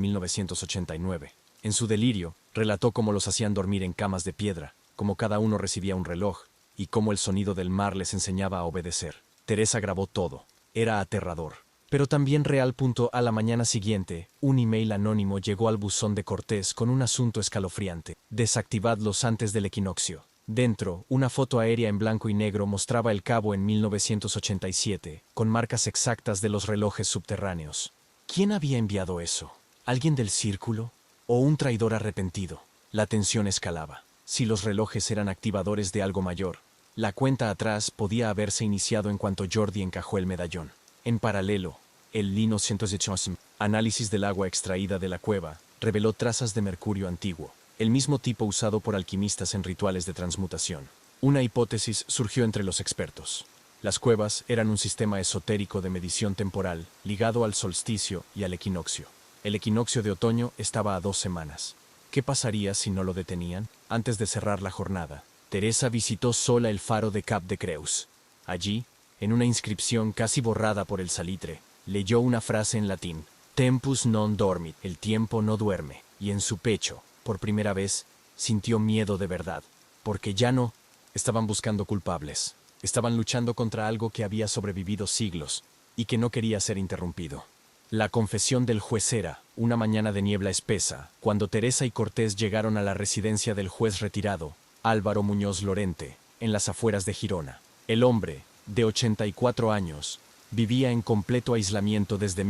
1989. En su delirio, relató cómo los hacían dormir en camas de piedra, cómo cada uno recibía un reloj, y cómo el sonido del mar les enseñaba a obedecer. Teresa grabó todo. Era aterrador. Pero también real. A la mañana siguiente, un email anónimo llegó al buzón de Cortés con un asunto escalofriante. Desactivadlos antes del equinoccio. Dentro, una foto aérea en blanco y negro mostraba el cabo en 1987, con marcas exactas de los relojes subterráneos. ¿Quién había enviado eso? ¿Alguien del círculo? ¿O un traidor arrepentido? La tensión escalaba. Si los relojes eran activadores de algo mayor, la cuenta atrás podía haberse iniciado en cuanto Jordi encajó el medallón. En paralelo, el Lino 118, análisis del agua extraída de la cueva, reveló trazas de mercurio antiguo, el mismo tipo usado por alquimistas en rituales de transmutación. Una hipótesis surgió entre los expertos. Las cuevas eran un sistema esotérico de medición temporal ligado al solsticio y al equinoccio. El equinoccio de otoño estaba a 2 semanas. ¿Qué pasaría si no lo detenían? Antes de cerrar la jornada, Teresa visitó sola el faro de Cap de Creus. Allí, en una inscripción casi borrada por el salitre, leyó una frase en latín: Tempus non dormit, el tiempo no duerme, y en su pecho, por primera vez, sintió miedo de verdad, porque ya no estaban buscando culpables, estaban luchando contra algo que había sobrevivido siglos y que no quería ser interrumpido. La confesión del juez era, una mañana de niebla espesa, cuando Teresa y Cortés llegaron a la residencia del juez retirado, Álvaro Muñoz Lorente, en las afueras de Girona. El hombre, de 84 años, vivía en completo aislamiento desde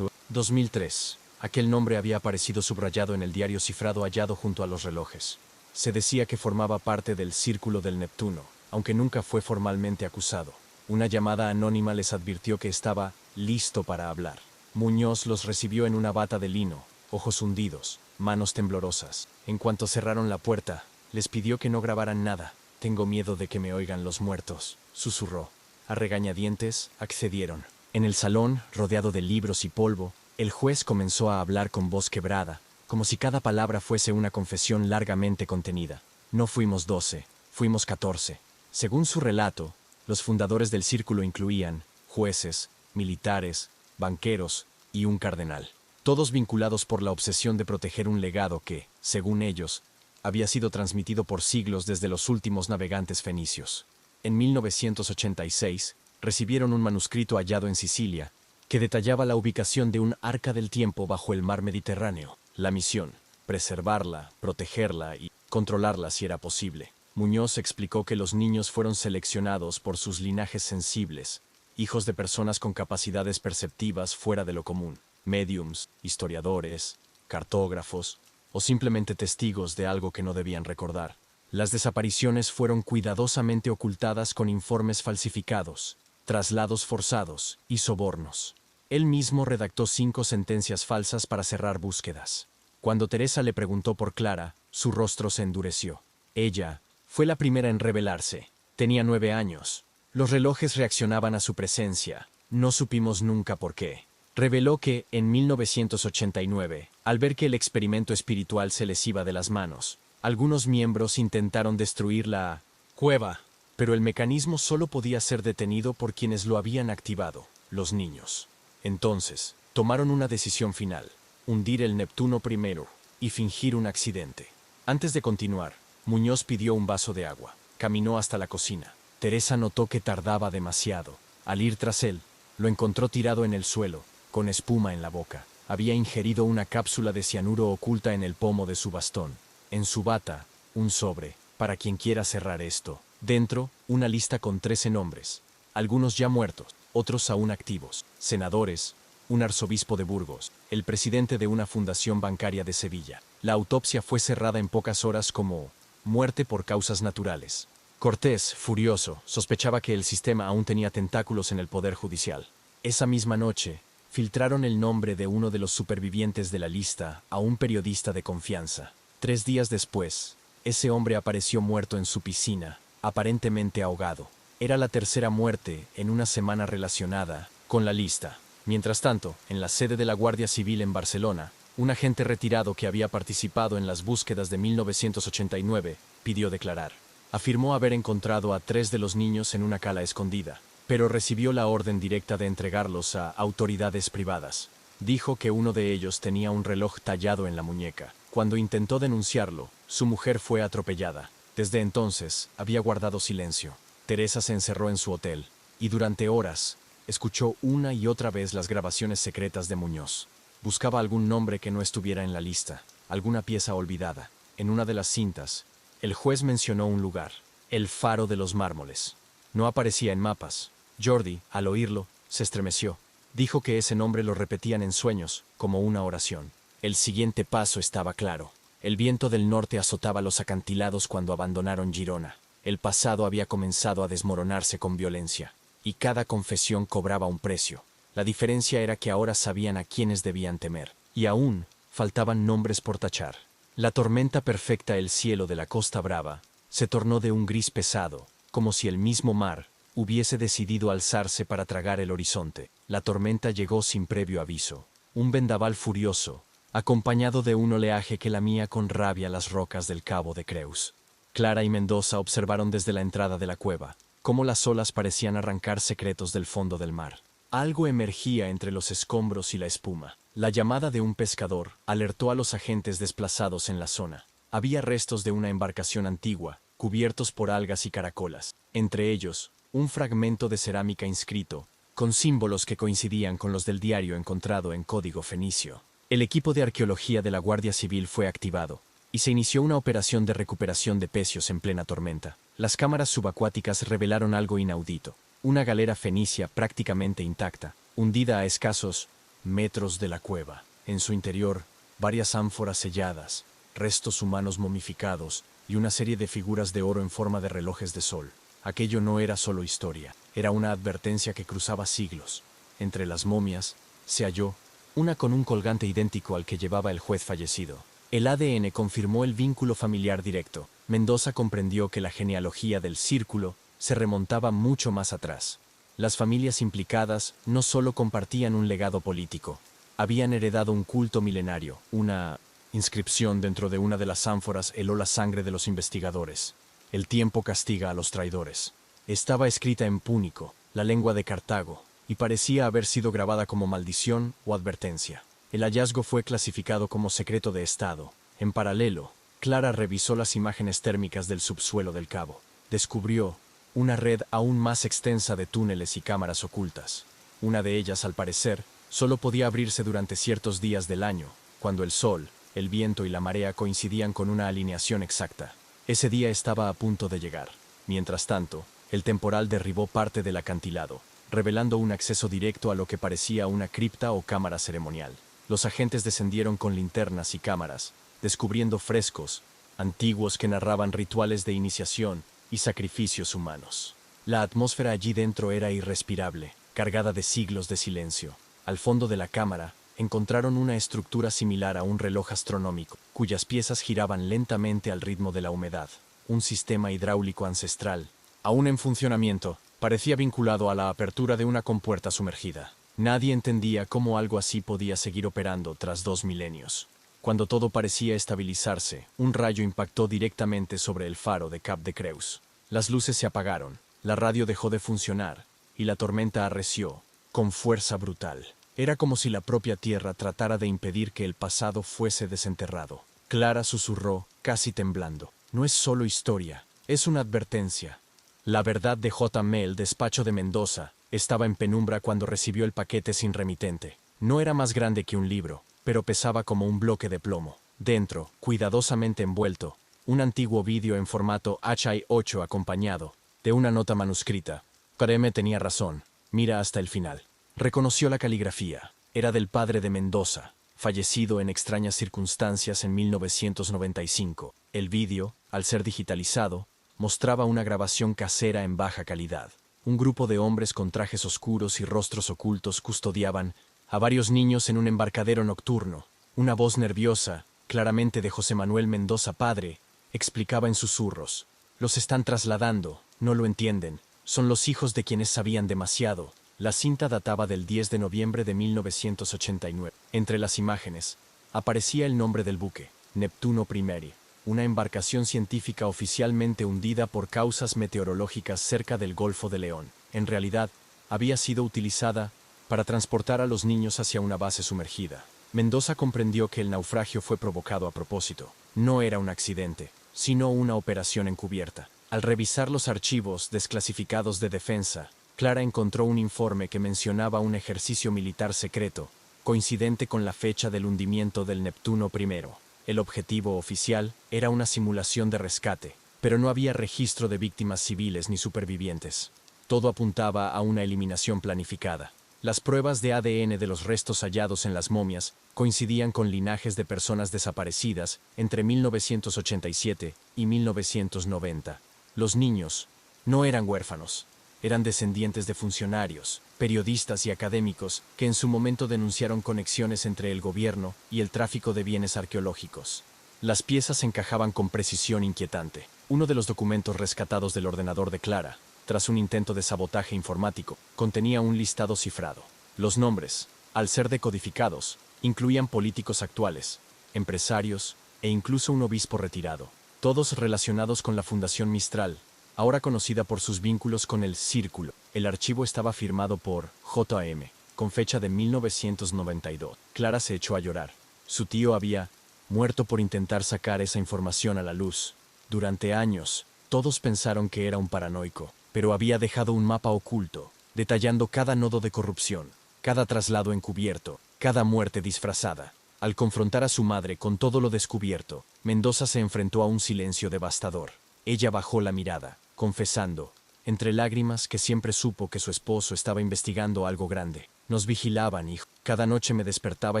2003. Aquel nombre había aparecido subrayado en el diario cifrado hallado junto a los relojes. Se decía que formaba parte del Círculo del Neptuno, aunque nunca fue formalmente acusado. Una llamada anónima les advirtió que estaba listo para hablar. Muñoz los recibió en una bata de lino, ojos hundidos, manos temblorosas. En cuanto cerraron la puerta, les pidió que no grabaran nada. «Tengo miedo de que me oigan los muertos», susurró. A regañadientes, accedieron. En el salón, rodeado de libros y polvo, el juez comenzó a hablar con voz quebrada, como si cada palabra fuese una confesión largamente contenida. No fuimos 12, fuimos 14. Según su relato, los fundadores del círculo incluían jueces, militares, banqueros y un cardenal. Todos vinculados por la obsesión de proteger un legado que, según ellos, había sido transmitido por siglos desde los últimos navegantes fenicios. En 1986, recibieron un manuscrito hallado en Sicilia, que detallaba la ubicación de un arca del tiempo bajo el mar Mediterráneo. La misión: preservarla, protegerla y controlarla si era posible. Muñoz explicó que los niños fueron seleccionados por sus linajes sensibles, hijos de personas con capacidades perceptivas fuera de lo común, médiums, historiadores, cartógrafos o simplemente testigos de algo que no debían recordar. Las desapariciones fueron cuidadosamente ocultadas con informes falsificados, traslados forzados y sobornos. Él mismo redactó 5 sentencias falsas para cerrar búsquedas. Cuando Teresa le preguntó por Clara, su rostro se endureció. Ella fue la primera en rebelarse. Tenía 9 años. Los relojes reaccionaban a su presencia. No supimos nunca por qué. Reveló que, en 1989, al ver que el experimento espiritual se les iba de las manos, algunos miembros intentaron destruir la cueva, pero el mecanismo solo podía ser detenido por quienes lo habían activado, los niños. Entonces, tomaron una decisión final: hundir el Neptuno primero y fingir un accidente. Antes de continuar, Muñoz pidió un vaso de agua. Caminó hasta la cocina. Teresa notó que tardaba demasiado. Al ir tras él, lo encontró tirado en el suelo, con espuma en la boca. Había ingerido una cápsula de cianuro oculta en el pomo de su bastón. En su bata, un sobre, para quien quiera cerrar esto. Dentro, una lista con 13 nombres, algunos ya muertos, otros aún activos, senadores, un arzobispo de Burgos, el presidente de una fundación bancaria de Sevilla. La autopsia fue cerrada en pocas horas como muerte por causas naturales. Cortés, furioso, sospechaba que el sistema aún tenía tentáculos en el poder judicial. Esa misma noche, filtraron el nombre de uno de los supervivientes de la lista a un periodista de confianza. 3 días después, ese hombre apareció muerto en su piscina, aparentemente ahogado. Era la tercera muerte en una semana relacionada con la lista. Mientras tanto, en la sede de la Guardia Civil en Barcelona, un agente retirado que había participado en las búsquedas de 1989 pidió declarar. Afirmó haber encontrado a 3 de los niños en una cala escondida, pero recibió la orden directa de entregarlos a autoridades privadas. Dijo que uno de ellos tenía un reloj tallado en la muñeca. Cuando intentó denunciarlo, su mujer fue atropellada. Desde entonces, había guardado silencio. Teresa se encerró en su hotel, y durante horas, escuchó una y otra vez las grabaciones secretas de Muñoz. Buscaba algún nombre que no estuviera en la lista, alguna pieza olvidada. En una de las cintas, el juez mencionó un lugar, el Faro de los Mármoles. No aparecía en mapas. Jordi, al oírlo, se estremeció. Dijo que ese nombre lo repetían en sueños, como una oración. El siguiente paso estaba claro. El viento del norte azotaba los acantilados cuando abandonaron Girona. El pasado había comenzado a desmoronarse con violencia, y cada confesión cobraba un precio. La diferencia era que ahora sabían a quiénes debían temer, y aún faltaban nombres por tachar. La tormenta perfecta, el cielo de la Costa Brava, se tornó de un gris pesado, como si el mismo mar hubiese decidido alzarse para tragar el horizonte. La tormenta llegó sin previo aviso, un vendaval furioso, acompañado de un oleaje que lamía con rabia las rocas del Cabo de Creus. Clara y Mendoza observaron desde la entrada de la cueva cómo las olas parecían arrancar secretos del fondo del mar. Algo emergía entre los escombros y la espuma. La llamada de un pescador alertó a los agentes desplazados en la zona. Había restos de una embarcación antigua, cubiertos por algas y caracolas. Entre ellos, un fragmento de cerámica inscrito, con símbolos que coincidían con los del diario encontrado en código fenicio. El equipo de arqueología de la Guardia Civil fue activado, y se inició una operación de recuperación de pecios en plena tormenta. Las cámaras subacuáticas revelaron algo inaudito. Una galera fenicia prácticamente intacta, hundida a escasos metros de la cueva. En su interior, varias ánforas selladas, restos humanos momificados y una serie de figuras de oro en forma de relojes de sol. Aquello no era solo historia, era una advertencia que cruzaba siglos. Entre las momias, se halló una con un colgante idéntico al que llevaba el juez fallecido. El ADN confirmó el vínculo familiar directo. Mendoza comprendió que la genealogía del círculo se remontaba mucho más atrás. Las familias implicadas no solo compartían un legado político, habían heredado un culto milenario. Una inscripción dentro de una de las ánforas heló la sangre de los investigadores. El tiempo castiga a los traidores. Estaba escrita en púnico, la lengua de Cartago, y parecía haber sido grabada como maldición o advertencia. El hallazgo fue clasificado como secreto de Estado. En paralelo, Clara revisó las imágenes térmicas del subsuelo del cabo. Descubrió una red aún más extensa de túneles y cámaras ocultas. Una de ellas, al parecer, solo podía abrirse durante ciertos días del año, cuando el sol, el viento y la marea coincidían con una alineación exacta. Ese día estaba a punto de llegar. Mientras tanto, el temporal derribó parte del acantilado, revelando un acceso directo a lo que parecía una cripta o cámara ceremonial. Los agentes descendieron con linternas y cámaras, descubriendo frescos antiguos que narraban rituales de iniciación y sacrificios humanos. La atmósfera allí dentro era irrespirable, cargada de siglos de silencio. Al fondo de la cámara, encontraron una estructura similar a un reloj astronómico, cuyas piezas giraban lentamente al ritmo de la humedad. Un sistema hidráulico ancestral, aún en funcionamiento, parecía vinculado a la apertura de una compuerta sumergida. Nadie entendía cómo algo así podía seguir operando tras 2 milenios. Cuando todo parecía estabilizarse, un rayo impactó directamente sobre el faro de Cap de Creus. Las luces se apagaron, la radio dejó de funcionar, y la tormenta arreció, con fuerza brutal. Era como si la propia Tierra tratara de impedir que el pasado fuese desenterrado. Clara susurró, casi temblando. No es solo historia, es una advertencia. La verdad de J.M. el despacho de Mendoza estaba en penumbra cuando recibió el paquete sin remitente. No era más grande que un libro, pero pesaba como un bloque de plomo. Dentro, cuidadosamente envuelto, un antiguo vídeo en formato H.I.8 acompañado de una nota manuscrita. Kareme tenía razón, mira hasta el final. Reconoció la caligrafía. Era del padre de Mendoza, fallecido en extrañas circunstancias en 1995. El vídeo, al ser digitalizado, mostraba una grabación casera en baja calidad. Un grupo de hombres con trajes oscuros y rostros ocultos custodiaban a varios niños en un embarcadero nocturno. Una voz nerviosa, claramente de José Manuel Mendoza padre, explicaba en susurros. Los están trasladando, no lo entienden. Son los hijos de quienes sabían demasiado. La cinta databa del 10 de noviembre de 1989. Entre las imágenes, aparecía el nombre del buque, Neptuno I, una embarcación científica oficialmente hundida por causas meteorológicas cerca del Golfo de León. En realidad, había sido utilizada para transportar a los niños hacia una base sumergida. Mendoza comprendió que el naufragio fue provocado a propósito. No era un accidente, sino una operación encubierta. Al revisar los archivos desclasificados de defensa, Clara encontró un informe que mencionaba un ejercicio militar secreto, coincidente con la fecha del hundimiento del Neptuno I. El objetivo oficial era una simulación de rescate, pero no había registro de víctimas civiles ni supervivientes. Todo apuntaba a una eliminación planificada. Las pruebas de ADN de los restos hallados en las momias coincidían con linajes de personas desaparecidas entre 1987 y 1990. Los niños no eran huérfanos, eran descendientes de funcionarios, periodistas y académicos que en su momento denunciaron conexiones entre el gobierno y el tráfico de bienes arqueológicos. Las piezas encajaban con precisión inquietante. Uno de los documentos rescatados del ordenador de Clara, tras un intento de sabotaje informático, contenía un listado cifrado. Los nombres, al ser decodificados, incluían políticos actuales, empresarios e incluso un obispo retirado, todos relacionados con la Fundación Mistral, ahora conocida por sus vínculos con el Círculo. El archivo estaba firmado por J.M., con fecha de 1992. Clara se echó a llorar. Su tío había muerto por intentar sacar esa información a la luz. Durante años, todos pensaron que era un paranoico, pero había dejado un mapa oculto, detallando cada nodo de corrupción, cada traslado encubierto, cada muerte disfrazada. Al confrontar a su madre con todo lo descubierto, Mendoza se enfrentó a un silencio devastador. Ella bajó la mirada, confesando, entre lágrimas, que siempre supo que su esposo estaba investigando algo grande. Nos vigilaban, hijo. Cada noche me despertaba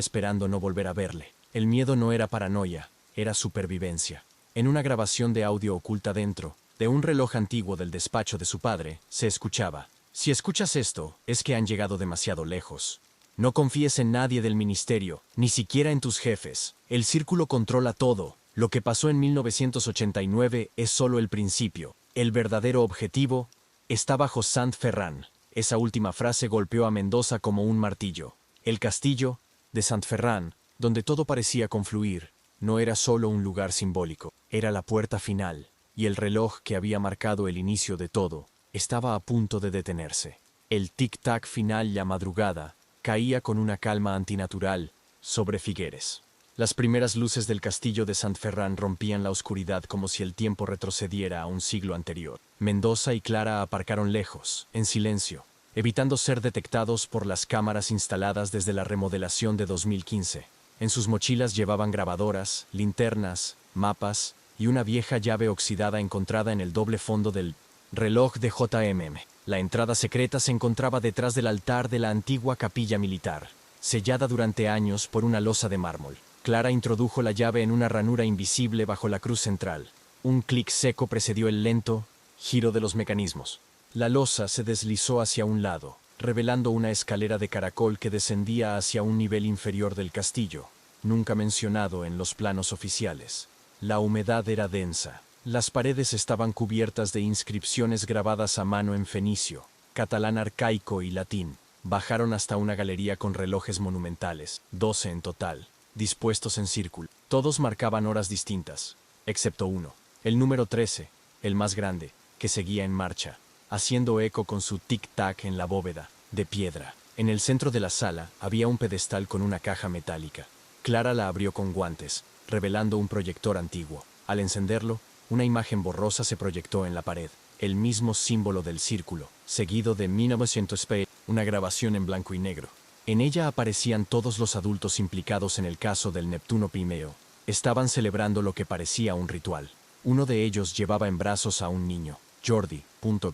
esperando no volver a verle. El miedo no era paranoia, era supervivencia. En una grabación de audio oculta dentro de un reloj antiguo del despacho de su padre, se escuchaba: si escuchas esto, es que han llegado demasiado lejos. No confíes en nadie del ministerio, ni siquiera en tus jefes. El círculo controla todo. Lo que pasó en 1989 es solo el principio. El verdadero objetivo está bajo Saint-Ferrand. Esa última frase golpeó a Mendoza como un martillo. El castillo de Saint-Ferrand, donde todo parecía confluir, no era solo un lugar simbólico, era la puerta final. Y el reloj que había marcado el inicio de todo estaba a punto de detenerse. El tic-tac final y la madrugada caía con una calma antinatural sobre Figueres. Las primeras luces del castillo de Saint-Ferrand rompían la oscuridad como si el tiempo retrocediera a un siglo anterior. Mendoza y Clara aparcaron lejos, en silencio, evitando ser detectados por las cámaras instaladas desde la remodelación de 2015. En sus mochilas llevaban grabadoras, linternas, mapas y una vieja llave oxidada encontrada en el doble fondo del reloj de J.M. La entrada secreta se encontraba detrás del altar de la antigua capilla militar. sellada durante años por una losa de mármol. Clara introdujo la llave en una ranura invisible bajo la cruz central. Un clic seco precedió el lento giro de los mecanismos. La losa se deslizó hacia un lado, revelando una escalera de caracol que descendía hacia un nivel inferior del castillo, nunca mencionado en los planos oficiales. La humedad era densa. Las paredes estaban cubiertas de inscripciones grabadas a mano en fenicio, catalán arcaico y latín. Bajaron hasta una galería con relojes monumentales, 12 en total, dispuestos en círculo. Todos marcaban horas distintas, excepto uno, el número 13, el más grande, que seguía en marcha, haciendo eco con su tic-tac en la bóveda, de piedra. En el centro de la sala había un pedestal con una caja metálica. Clara la abrió con guantes, revelando un proyector antiguo. Al encenderlo, una imagen borrosa se proyectó en la pared, el mismo símbolo del círculo, seguido de 1900p, una grabación en blanco y negro. En ella aparecían todos los adultos implicados en el caso del Neptuno Pimeo. Estaban celebrando lo que parecía un ritual. Uno de ellos llevaba en brazos a un niño. Jordi,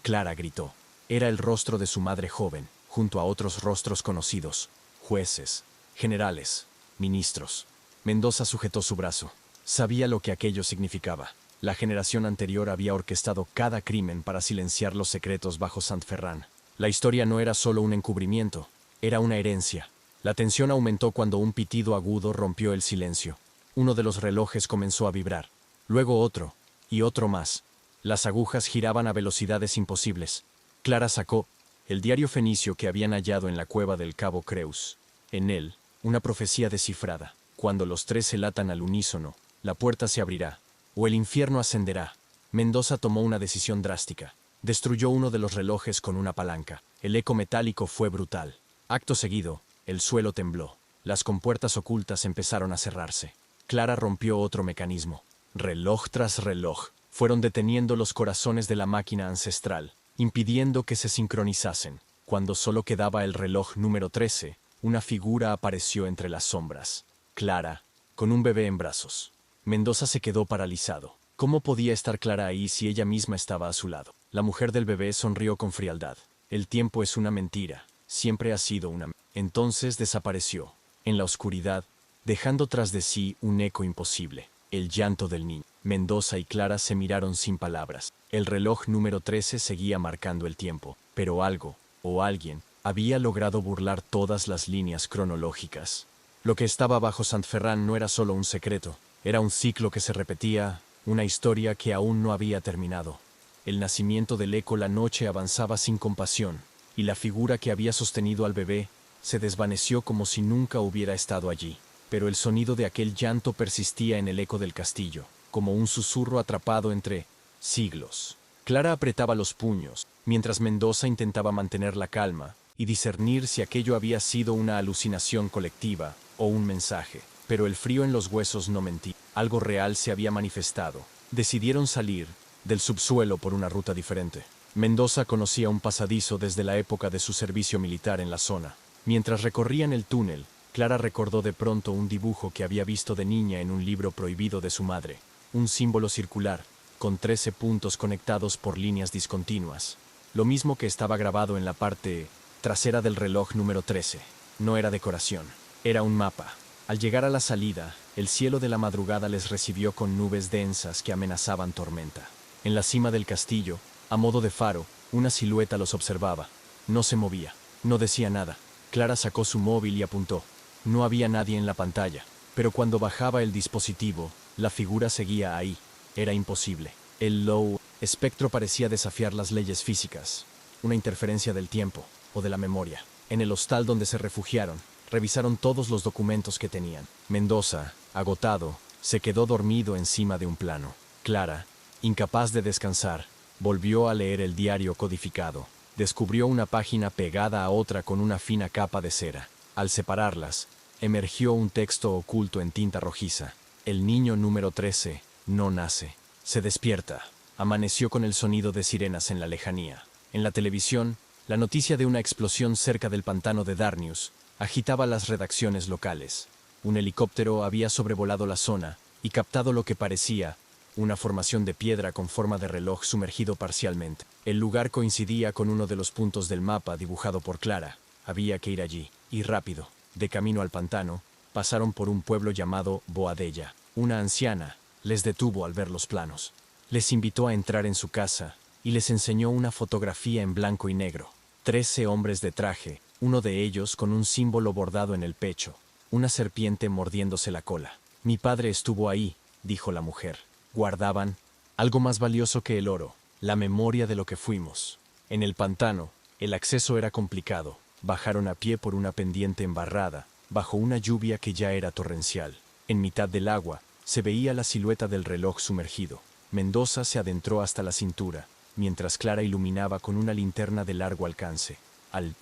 Clara gritó. Era el rostro de su madre joven, junto a otros rostros conocidos, jueces, generales, ministros. Mendoza sujetó su brazo. Sabía lo que aquello significaba. La generación anterior había orquestado cada crimen para silenciar los secretos bajo Sant Ferran. La historia no era solo un encubrimiento, era una herencia. La tensión aumentó cuando un pitido agudo rompió el silencio. Uno de los relojes comenzó a vibrar, luego otro, y otro más. Las agujas giraban a velocidades imposibles. Clara sacó el diario fenicio que habían hallado en la cueva del Cabo Creus. En él, una profecía descifrada. Cuando los tres se latan al unísono, la puerta se abrirá, o el infierno ascenderá. Mendoza tomó una decisión drástica. Destruyó uno de los relojes con una palanca. El eco metálico fue brutal. Acto seguido, el suelo tembló. Las compuertas ocultas empezaron a cerrarse. Clara rompió otro mecanismo. Reloj tras reloj, fueron deteniendo los corazones de la máquina ancestral, impidiendo que se sincronizasen. Cuando solo quedaba el reloj número 13, una figura apareció entre las sombras. Clara, con un bebé en brazos. Mendoza se quedó paralizado. ¿Cómo podía estar Clara ahí si ella misma estaba a su lado? La mujer del bebé sonrió con frialdad. El tiempo es una mentira. Siempre ha sido una. Entonces desapareció, en la oscuridad, dejando tras de sí un eco imposible. El llanto del niño. Mendoza y Clara se miraron sin palabras. El reloj número 13 seguía marcando el tiempo, pero algo, o alguien, había logrado burlar todas las líneas cronológicas. Lo que estaba bajo Sant Ferran no era solo un secreto, era un ciclo que se repetía, una historia que aún no había terminado. El nacimiento del eco la noche avanzaba sin compasión, y la figura que había sostenido al bebé se desvaneció como si nunca hubiera estado allí. Pero el sonido de aquel llanto persistía en el eco del castillo, como un susurro atrapado entre siglos. Clara apretaba los puños, mientras Mendoza intentaba mantener la calma y discernir si aquello había sido una alucinación colectiva o un mensaje. Pero el frío en los huesos no mentía. Algo real se había manifestado. Decidieron salir del subsuelo por una ruta diferente. Mendoza conocía un pasadizo desde la época de su servicio militar en la zona. Mientras recorrían el túnel, Clara recordó de pronto un dibujo que había visto de niña en un libro prohibido de su madre. Un símbolo circular, con 13 puntos conectados por líneas discontinuas. Lo mismo que estaba grabado en la parte trasera del reloj número 13. No era decoración, era un mapa. Al llegar a la salida, el cielo de la madrugada les recibió con nubes densas que amenazaban tormenta. En la cima del castillo, a modo de faro, una silueta los observaba. No se movía, no decía nada. Clara sacó su móvil y apuntó. No había nadie en la pantalla, pero cuando bajaba el dispositivo, la figura seguía ahí. Era imposible. El low espectro parecía desafiar las leyes físicas, una interferencia del tiempo o de la memoria. En el hostal donde se refugiaron, revisaron todos los documentos que tenían. Mendoza, agotado, se quedó dormido encima de un plano. Clara, incapaz de descansar, volvió a leer el diario codificado. Descubrió una página pegada a otra con una fina capa de cera. Al separarlas, emergió un texto oculto en tinta rojiza. El niño número 13 no nace. Se despierta. Amaneció con el sonido de sirenas en la lejanía. En la televisión, la noticia de una explosión cerca del pantano de Darnius agitaba las redacciones locales. Un helicóptero había sobrevolado la zona y captado lo que parecía una formación de piedra con forma de reloj sumergido parcialmente. El lugar coincidía con uno de los puntos del mapa dibujado por Clara. Había que ir allí, y rápido. De camino al pantano, pasaron por un pueblo llamado Boadella. Una anciana les detuvo al ver los planos. Les invitó a entrar en su casa y les enseñó una fotografía en blanco y negro. 13 hombres de traje, uno de ellos con un símbolo bordado en el pecho, una serpiente mordiéndose la cola. Mi padre estuvo ahí, dijo la mujer. Guardaban algo más valioso que el oro, la memoria de lo que fuimos. En el pantano, el acceso era complicado. Bajaron a pie por una pendiente embarrada, bajo una lluvia que ya era torrencial. En mitad del agua, se veía la silueta del reloj sumergido. Mendoza se adentró hasta la cintura, mientras Clara iluminaba con una linterna de largo alcance. Al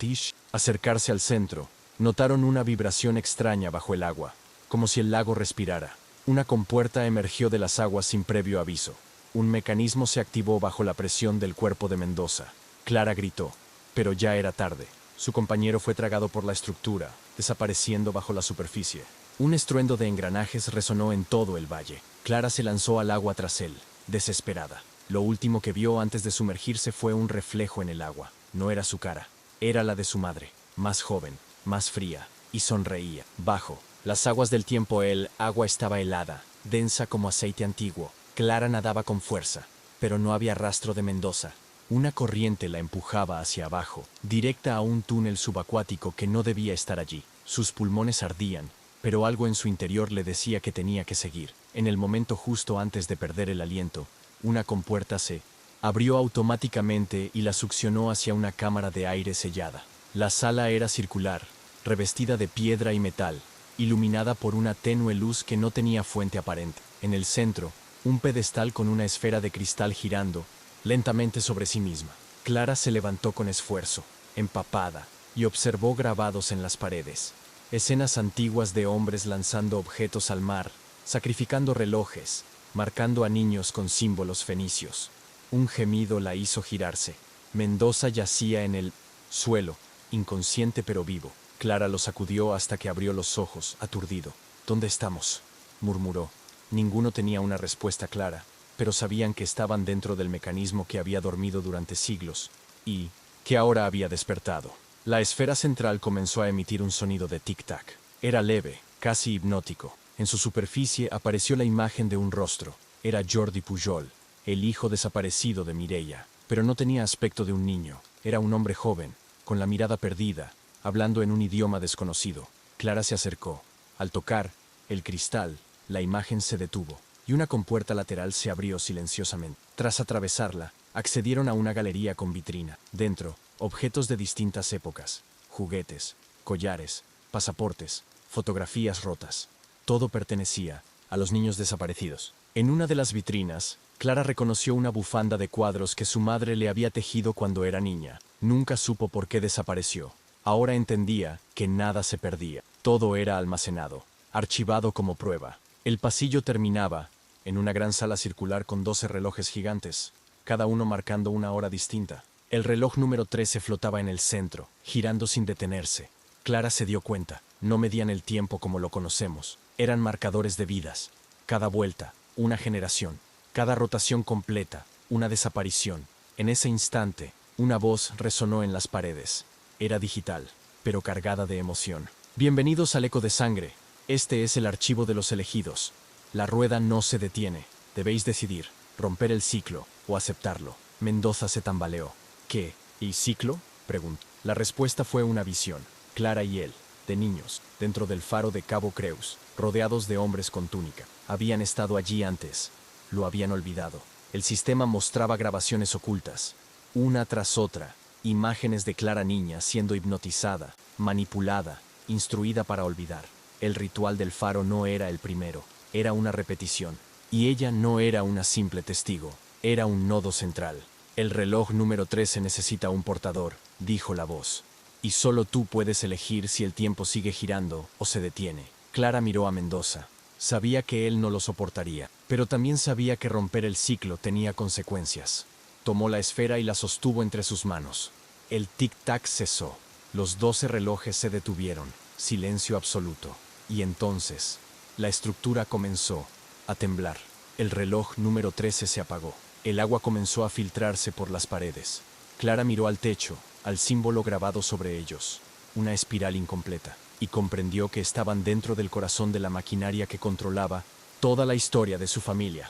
acercarse al centro, notaron una vibración extraña bajo el agua, como si el lago respirara. Una compuerta emergió de las aguas sin previo aviso. Un mecanismo se activó bajo la presión del cuerpo de Mendoza. Clara gritó, pero ya era tarde. Su compañero fue tragado por la estructura, desapareciendo bajo la superficie. Un estruendo de engranajes resonó en todo el valle. Clara se lanzó al agua tras él, desesperada. Lo último que vio antes de sumergirse fue un reflejo en el agua. No era su cara, era la de su madre, más joven, más fría, y sonreía. Bajo las aguas del tiempo el agua estaba helada, densa como aceite antiguo. Clara nadaba con fuerza, pero no había rastro de Mendoza. Una corriente la empujaba hacia abajo, directa a un túnel subacuático que no debía estar allí. Sus pulmones ardían, pero algo en su interior le decía que tenía que seguir. En el momento justo antes de perder el aliento, una compuerta se abrió automáticamente y la succionó hacia una cámara de aire sellada. La sala era circular, revestida de piedra y metal, iluminada por una tenue luz que no tenía fuente aparente. En el centro, un pedestal con una esfera de cristal girando lentamente sobre sí misma. Clara se levantó con esfuerzo, empapada, y observó grabados en las paredes escenas antiguas de hombres lanzando objetos al mar, sacrificando relojes, marcando a niños con símbolos fenicios. Un gemido la hizo girarse. Mendoza yacía en el suelo, inconsciente pero vivo. Clara lo sacudió hasta que abrió los ojos, aturdido. ¿Dónde estamos?, murmuró. Ninguno tenía una respuesta clara, pero sabían que estaban dentro del mecanismo que había dormido durante siglos y que ahora había despertado. La esfera central comenzó a emitir un sonido de tic-tac. Era leve, casi hipnótico. En su superficie apareció la imagen de un rostro. Era Jordi Pujol, el hijo desaparecido de Mireia, pero no tenía aspecto de un niño. Era un hombre joven, con la mirada perdida, hablando en un idioma desconocido. Clara se acercó. Al tocar el cristal, la imagen se detuvo y una compuerta lateral se abrió silenciosamente. Tras atravesarla, accedieron a una galería con vitrina. Dentro, objetos de distintas épocas, juguetes, collares, pasaportes, fotografías rotas. Todo pertenecía a los niños desaparecidos. En una de las vitrinas, Clara reconoció una bufanda de cuadros que su madre le había tejido cuando era niña. Nunca supo por qué desapareció. Ahora entendía que nada se perdía. Todo era almacenado, archivado como prueba. El pasillo terminaba en una gran sala circular con 12 relojes gigantes, cada uno marcando una hora distinta. El reloj número 13 flotaba en el centro, girando sin detenerse. Clara se dio cuenta, no medían el tiempo como lo conocemos. Eran marcadores de vidas. Cada vuelta, una generación. Cada rotación completa, una desaparición. En ese instante, una voz resonó en las paredes. Era digital, pero cargada de emoción. Bienvenidos al Eco de Sangre. Este es el archivo de los elegidos. La rueda no se detiene. Debéis decidir, romper el ciclo o aceptarlo. Mendoza se tambaleó. ¿Qué? ¿Y ciclo?, preguntó. La respuesta fue una visión. Clara y él, de niños, dentro del faro de Cabo Creus, rodeados de hombres con túnica. Habían estado allí antes. Lo habían olvidado. El sistema mostraba grabaciones ocultas, una tras otra, imágenes de Clara niña siendo hipnotizada, manipulada, instruida para olvidar. El ritual del faro no era el primero, era una repetición. Y ella no era una simple testigo, era un nodo central. El reloj número 13 necesita un portador, dijo la voz. Y solo tú puedes elegir si el tiempo sigue girando o se detiene. Clara miró a Mendoza. Sabía que él no lo soportaría, pero también sabía que romper el ciclo tenía consecuencias. Tomó la esfera y la sostuvo entre sus manos. El tic-tac cesó. Los 12 relojes se detuvieron. Silencio absoluto. Y entonces, la estructura comenzó a temblar. El reloj número 13 se apagó. El agua comenzó a filtrarse por las paredes. Clara miró al techo, al símbolo grabado sobre ellos. una espiral incompleta, y comprendió que estaban dentro del corazón de la maquinaria que controlaba toda la historia de su familia.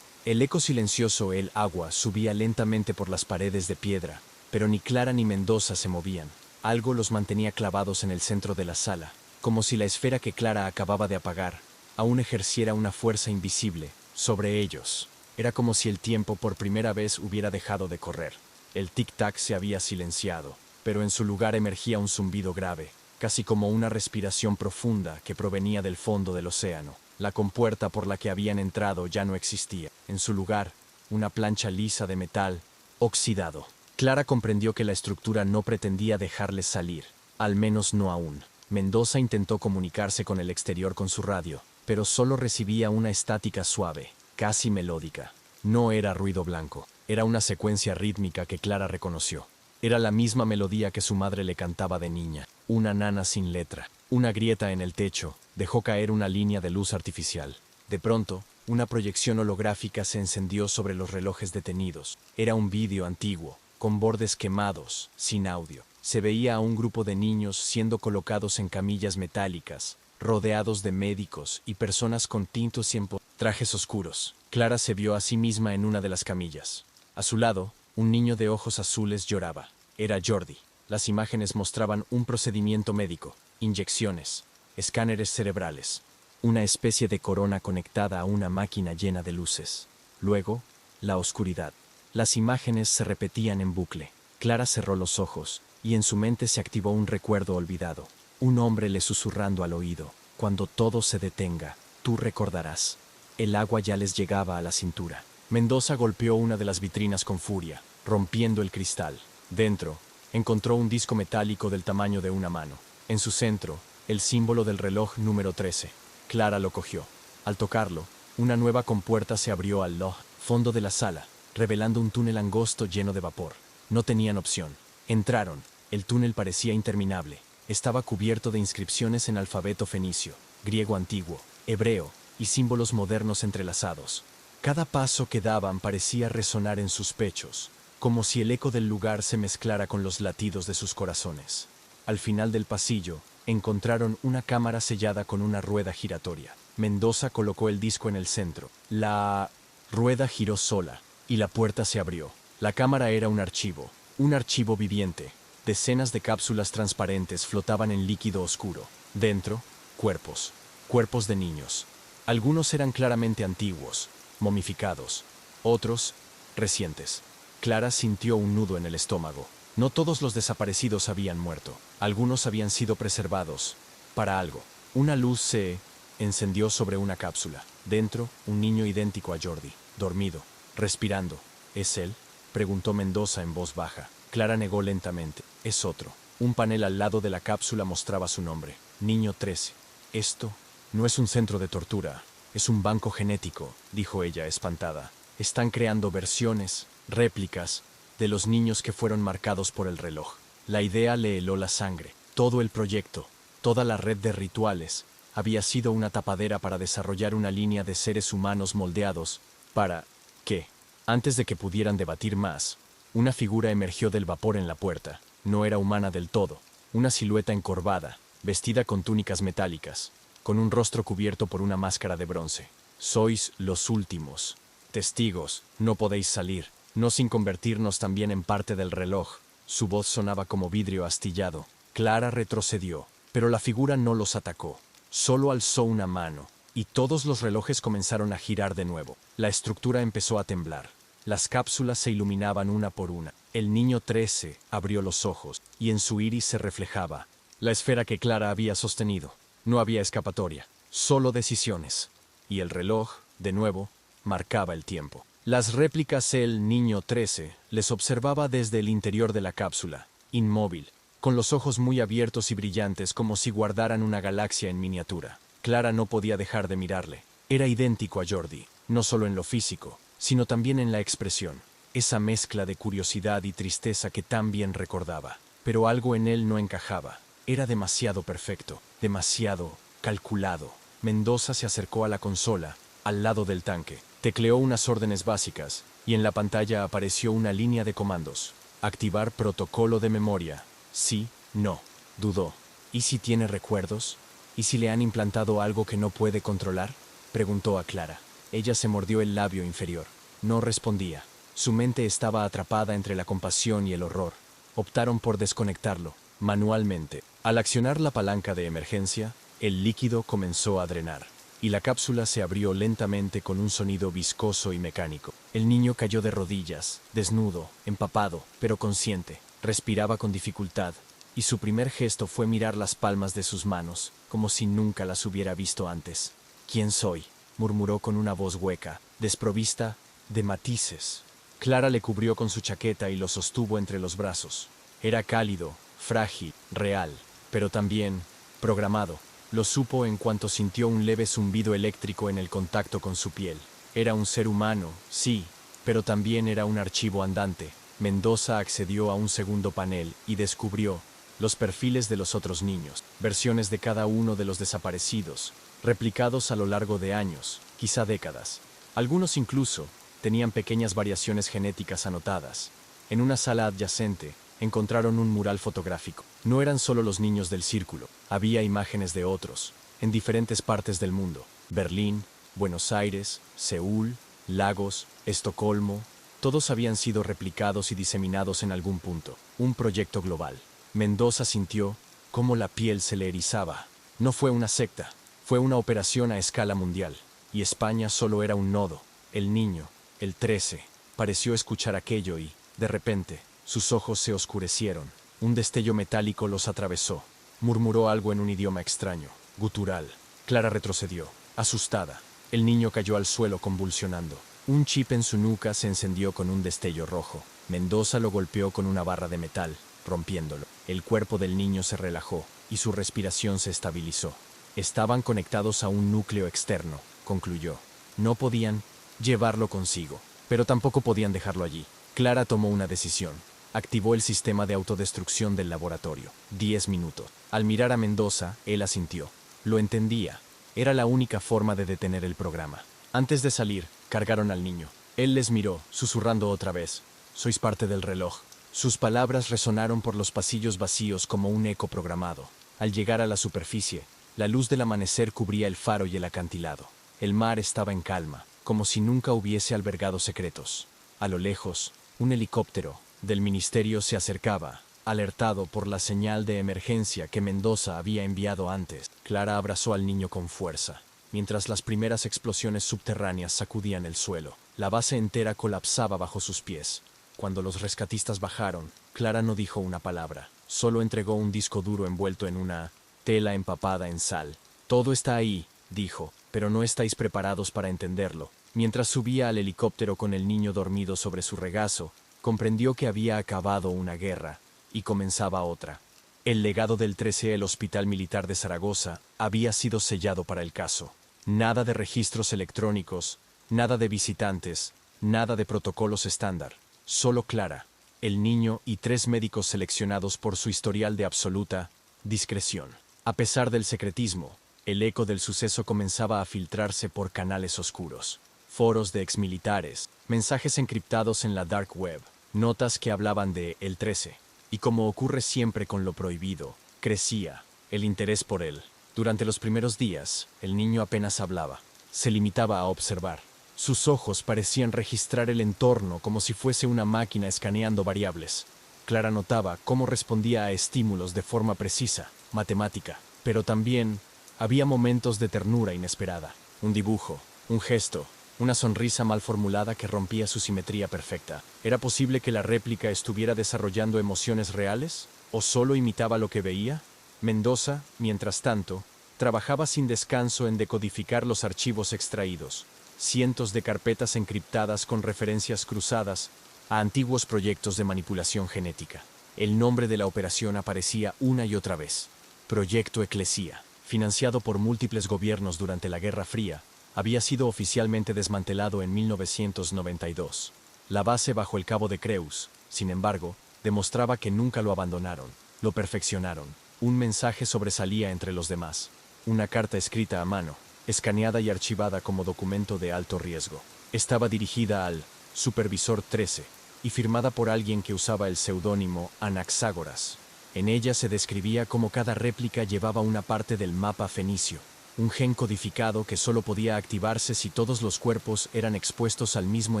El eco silencioso, el agua, subía lentamente por las paredes de piedra, pero ni Clara ni Mendoza se movían. Algo los mantenía clavados en el centro de la sala, como si la esfera que Clara acababa de apagar aún ejerciera una fuerza invisible sobre ellos. Era como si el tiempo por primera vez hubiera dejado de correr. El tic-tac se había silenciado, pero en su lugar emergía un zumbido grave, casi como una respiración profunda que provenía del fondo del océano. La compuerta por la que habían entrado ya no existía. En su lugar, una plancha lisa de metal, oxidado. Clara comprendió que la estructura no pretendía dejarles salir, al menos no aún. Mendoza intentó comunicarse con el exterior con su radio, pero solo recibía una estática suave, casi melódica. No era ruido blanco, era una secuencia rítmica que Clara reconoció. Era la misma melodía que su madre le cantaba de niña, una nana sin letra. Una grieta en el techo dejó caer una línea de luz artificial. De pronto, una proyección holográfica se encendió sobre los relojes detenidos. Era un vídeo antiguo, con bordes quemados, sin audio. Se veía a un grupo de niños siendo colocados en camillas metálicas, rodeados de médicos y personas con tintos y trajes oscuros. Clara se vio a sí misma en una de las camillas. A su lado, un niño de ojos azules lloraba. Era Jordi. Las imágenes mostraban un procedimiento médico, inyecciones, escáneres cerebrales, una especie de corona conectada a una máquina llena de luces. Luego, la oscuridad. Las imágenes se repetían en bucle. Clara cerró los ojos, y en su mente se activó un recuerdo olvidado. Un hombre le susurrando al oído: cuando todo se detenga, tú recordarás. El agua ya les llegaba a la cintura. Mendoza golpeó una de las vitrinas con furia, rompiendo el cristal. Dentro, encontró un disco metálico del tamaño de una mano. En su centro, el símbolo del reloj número 13. Clara lo cogió. Al tocarlo, una nueva compuerta se abrió al fondo de la sala, revelando un túnel angosto lleno de vapor. No tenían opción. Entraron. El túnel parecía interminable. Estaba cubierto de inscripciones en alfabeto fenicio, griego antiguo, hebreo y símbolos modernos entrelazados. Cada paso que daban parecía resonar en sus pechos, como si el eco del lugar se mezclara con los latidos de sus corazones. Al final del pasillo, encontraron una cámara sellada con una rueda giratoria. Mendoza colocó el disco en el centro. La rueda giró sola, y la puerta se abrió. La cámara era un archivo viviente. Decenas de cápsulas transparentes flotaban en líquido oscuro. Dentro, cuerpos de niños. Algunos eran claramente antiguos, momificados. Otros, recientes. Clara sintió un nudo en el estómago. No todos los desaparecidos habían muerto. Algunos habían sido preservados para algo. Una luz se encendió sobre una cápsula. Dentro, un niño idéntico a Jordi, dormido, respirando. ¿Es él?, preguntó Mendoza en voz baja. Clara negó lentamente. Es otro. Un panel al lado de la cápsula mostraba su nombre. Niño 13. Esto no es un centro de tortura. Es un banco genético, dijo ella, espantada. Están creando versiones, réplicas, de los niños que fueron marcados por el reloj. La idea le heló la sangre. Todo el proyecto, toda la red de rituales, había sido una tapadera para desarrollar una línea de seres humanos moldeados para que, antes de que pudieran debatir más, una figura emergió del vapor en la puerta. No era humana del todo. Una silueta encorvada, vestida con túnicas metálicas, con un rostro cubierto por una máscara de bronce. Sois los últimos testigos. No podéis salir, no sin convertirnos también en parte del reloj. Su voz sonaba como vidrio astillado. Clara retrocedió, pero la figura no los atacó. Solo alzó una mano, y todos los relojes comenzaron a girar de nuevo. La estructura empezó a temblar. Las cápsulas se iluminaban una por una. El niño 13 abrió los ojos, y en su iris se reflejaba la esfera que Clara había sostenido. No había escapatoria, solo decisiones. Y el reloj, de nuevo, marcaba el tiempo. Las réplicas, el niño 13 les observaba desde el interior de la cápsula, inmóvil, con los ojos muy abiertos y brillantes como si guardaran una galaxia en miniatura. Clara no podía dejar de mirarle. Era idéntico a Jordi, no solo en lo físico, sino también en la expresión. Esa mezcla de curiosidad y tristeza que tan bien recordaba. Pero algo en él no encajaba. Era demasiado perfecto, demasiado calculado. Mendoza se acercó a la consola, al lado del tanque. Tecleó unas órdenes básicas, y en la pantalla apareció una línea de comandos. Activar protocolo de memoria. Sí, no. Dudó. ¿Y si tiene recuerdos? ¿Y si le han implantado algo que no puede controlar? Preguntó a Clara. Ella se mordió el labio inferior. No respondía. Su mente estaba atrapada entre la compasión y el horror. Optaron por desconectarlo, manualmente. Al accionar la palanca de emergencia, el líquido comenzó a drenar, y la cápsula se abrió lentamente con un sonido viscoso y mecánico. El niño cayó de rodillas, desnudo, empapado, pero consciente. Respiraba con dificultad, y su primer gesto fue mirar las palmas de sus manos, como si nunca las hubiera visto antes. «¿Quién soy?», murmuró con una voz hueca, desprovista de matices. Clara le cubrió con su chaqueta y lo sostuvo entre los brazos. Era cálido, frágil, real, pero también programado. Lo supo en cuanto sintió un leve zumbido eléctrico en el contacto con su piel. Era un ser humano, sí, pero también era un archivo andante. Mendoza accedió a un segundo panel y descubrió los perfiles de los otros niños, versiones de cada uno de los desaparecidos, replicados a lo largo de años, quizá décadas. Algunos incluso tenían pequeñas variaciones genéticas anotadas. En una sala adyacente encontraron un mural fotográfico. No eran solo los niños del círculo, había imágenes de otros, en diferentes partes del mundo. Berlín, Buenos Aires, Seúl, Lagos, Estocolmo, todos habían sido replicados y diseminados en algún punto. Un proyecto global. Mendoza sintió cómo la piel se le erizaba. No fue una secta, fue una operación a escala mundial. Y España solo era un nodo. El niño, el 13, pareció escuchar aquello y, de repente, sus ojos se oscurecieron. Un destello metálico los atravesó. Murmuró algo en un idioma extraño, gutural. Clara retrocedió, asustada. El niño cayó al suelo convulsionando. Un chip en su nuca se encendió con un destello rojo. Mendoza lo golpeó con una barra de metal, rompiéndolo. El cuerpo del niño se relajó y su respiración se estabilizó. Estaban conectados a un núcleo externo, concluyó. No podían llevarlo consigo, pero tampoco podían dejarlo allí. Clara tomó una decisión. Activó el sistema de autodestrucción del laboratorio. 10 minutos. Al mirar a Mendoza, él asintió. Lo entendía. Era la única forma de detener el programa. Antes de salir, cargaron al niño. Él les miró, susurrando otra vez. «Sois parte del reloj». Sus palabras resonaron por los pasillos vacíos como un eco programado. Al llegar a la superficie, la luz del amanecer cubría el faro y el acantilado. El mar estaba en calma, como si nunca hubiese albergado secretos. A lo lejos, un helicóptero del ministerio se acercaba, alertado por la señal de emergencia que Mendoza había enviado antes. Clara abrazó al niño con fuerza, mientras las primeras explosiones subterráneas sacudían el suelo. La base entera colapsaba bajo sus pies. Cuando los rescatistas bajaron, Clara no dijo una palabra, solo entregó un disco duro envuelto en una tela empapada en sal. «Todo está ahí», dijo, «pero no estáis preparados para entenderlo». Mientras subía al helicóptero con el niño dormido sobre su regazo, comprendió que había acabado una guerra y comenzaba otra. El legado del 13, el Hospital Militar de Zaragoza, había sido sellado para el caso. Nada de registros electrónicos, nada de visitantes, nada de protocolos estándar. Solo Clara, el niño y 3 médicos seleccionados por su historial de absoluta discreción. A pesar del secretismo, el eco del suceso comenzaba a filtrarse por canales oscuros. Foros de exmilitares, mensajes encriptados en la dark web, notas que hablaban de el 13. Y como ocurre siempre con lo prohibido, crecía el interés por él. Durante los primeros días, el niño apenas hablaba. Se limitaba a observar. Sus ojos parecían registrar el entorno como si fuese una máquina escaneando variables. Clara notaba cómo respondía a estímulos de forma precisa, matemática, pero también había momentos de ternura inesperada. Un dibujo, un gesto, una sonrisa mal formulada que rompía su simetría perfecta. ¿Era posible que la réplica estuviera desarrollando emociones reales? ¿O solo imitaba lo que veía? Mendoza, mientras tanto, trabajaba sin descanso en decodificar los archivos extraídos. Cientos de carpetas encriptadas con referencias cruzadas a antiguos proyectos de manipulación genética. El nombre de la operación aparecía una y otra vez. Proyecto Eclesia, financiado por múltiples gobiernos durante la Guerra Fría, había sido oficialmente desmantelado en 1992. La base bajo el Cabo de Creus, sin embargo, demostraba que nunca lo abandonaron, lo perfeccionaron. Un mensaje sobresalía entre los demás. Una carta escrita a mano, escaneada y archivada como documento de alto riesgo. Estaba dirigida al Supervisor 13 y firmada por alguien que usaba el seudónimo Anaxágoras. En ella se describía cómo cada réplica llevaba una parte del mapa fenicio, un gen codificado que solo podía activarse si todos los cuerpos eran expuestos al mismo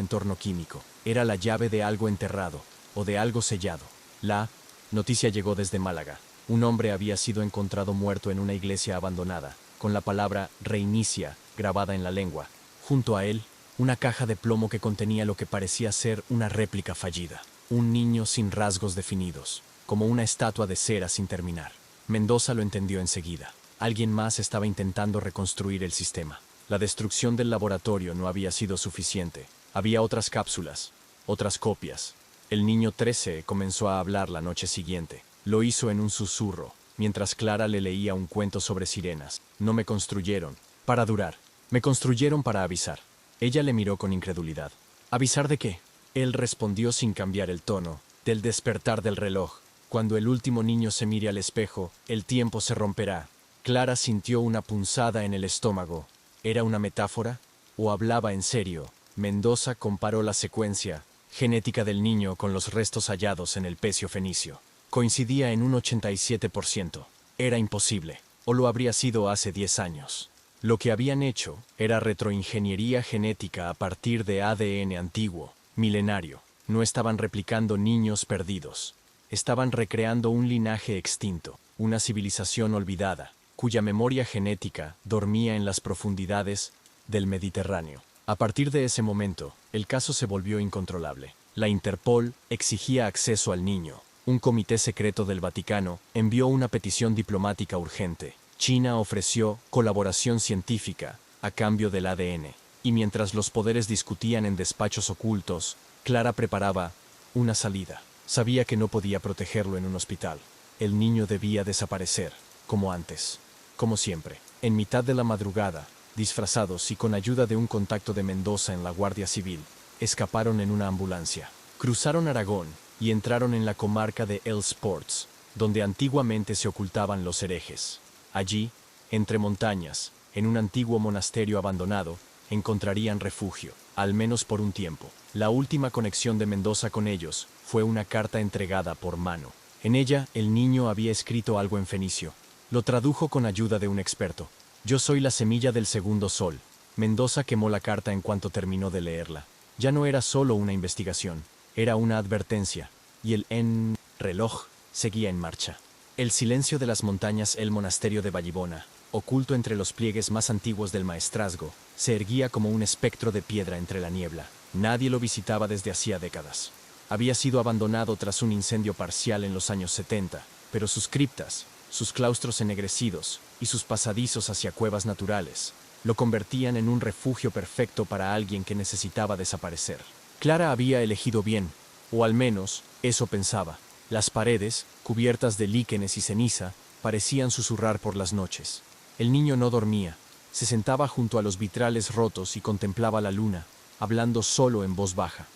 entorno químico. Era la llave de algo enterrado, o de algo sellado. La noticia llegó desde Málaga. Un hombre había sido encontrado muerto en una iglesia abandonada, con la palabra reinicia grabada en la lengua. Junto a él, una caja de plomo que contenía lo que parecía ser una réplica fallida. Un niño sin rasgos definidos, como una estatua de cera sin terminar. Mendoza lo entendió enseguida. Alguien más estaba intentando reconstruir el sistema. La destrucción del laboratorio no había sido suficiente. Había otras cápsulas, otras copias. El niño 13 comenzó a hablar la noche siguiente. Lo hizo en un susurro, mientras Clara le leía un cuento sobre sirenas. No me construyeron para durar. Me construyeron para avisar. Ella le miró con incredulidad. ¿Avisar de qué? Él respondió sin cambiar el tono. Del despertar del reloj. Cuando el último niño se mire al espejo, el tiempo se romperá. Clara sintió una punzada en el estómago. ¿Era una metáfora? ¿O hablaba en serio? Mendoza comparó la secuencia genética del niño con los restos hallados en el pecio fenicio. Coincidía en un 87%. Era imposible, o lo habría sido hace 10 años. Lo que habían hecho era retroingeniería genética a partir de ADN antiguo, milenario. No estaban replicando niños perdidos. Estaban recreando un linaje extinto, una civilización olvidada, cuya memoria genética dormía en las profundidades del Mediterráneo. A partir de ese momento, el caso se volvió incontrolable. La Interpol exigía acceso al niño. Un comité secreto del Vaticano envió una petición diplomática urgente. China ofreció colaboración científica a cambio del ADN. Y mientras los poderes discutían en despachos ocultos, Clara preparaba una salida. Sabía que no podía protegerlo en un hospital. El niño debía desaparecer, como antes. Como siempre, en mitad de la madrugada, disfrazados y con ayuda de un contacto de Mendoza en la Guardia Civil, escaparon en una ambulancia. Cruzaron Aragón y entraron en la comarca de Els Ports, donde antiguamente se ocultaban los herejes. Allí, entre montañas, en un antiguo monasterio abandonado, encontrarían refugio, al menos por un tiempo. La última conexión de Mendoza con ellos fue una carta entregada por mano. En ella, el niño había escrito algo en fenicio. Lo tradujo con ayuda de un experto. Yo soy la semilla del segundo sol. Mendoza quemó la carta en cuanto terminó de leerla. Ya no era solo una investigación, era una advertencia, y el reloj seguía en marcha. El silencio de las montañas, el monasterio de Vallibona, oculto entre los pliegues más antiguos del maestrazgo, se erguía como un espectro de piedra entre la niebla. Nadie lo visitaba desde hacía décadas. Había sido abandonado tras un incendio parcial en los años 70, pero sus criptas, sus claustros ennegrecidos y sus pasadizos hacia cuevas naturales lo convertían en un refugio perfecto para alguien que necesitaba desaparecer. Clara había elegido bien, o al menos eso pensaba. Las paredes, cubiertas de líquenes y ceniza, parecían susurrar por las noches. El niño no dormía. Se sentaba junto a los vitrales rotos y contemplaba la luna, hablando solo en voz baja.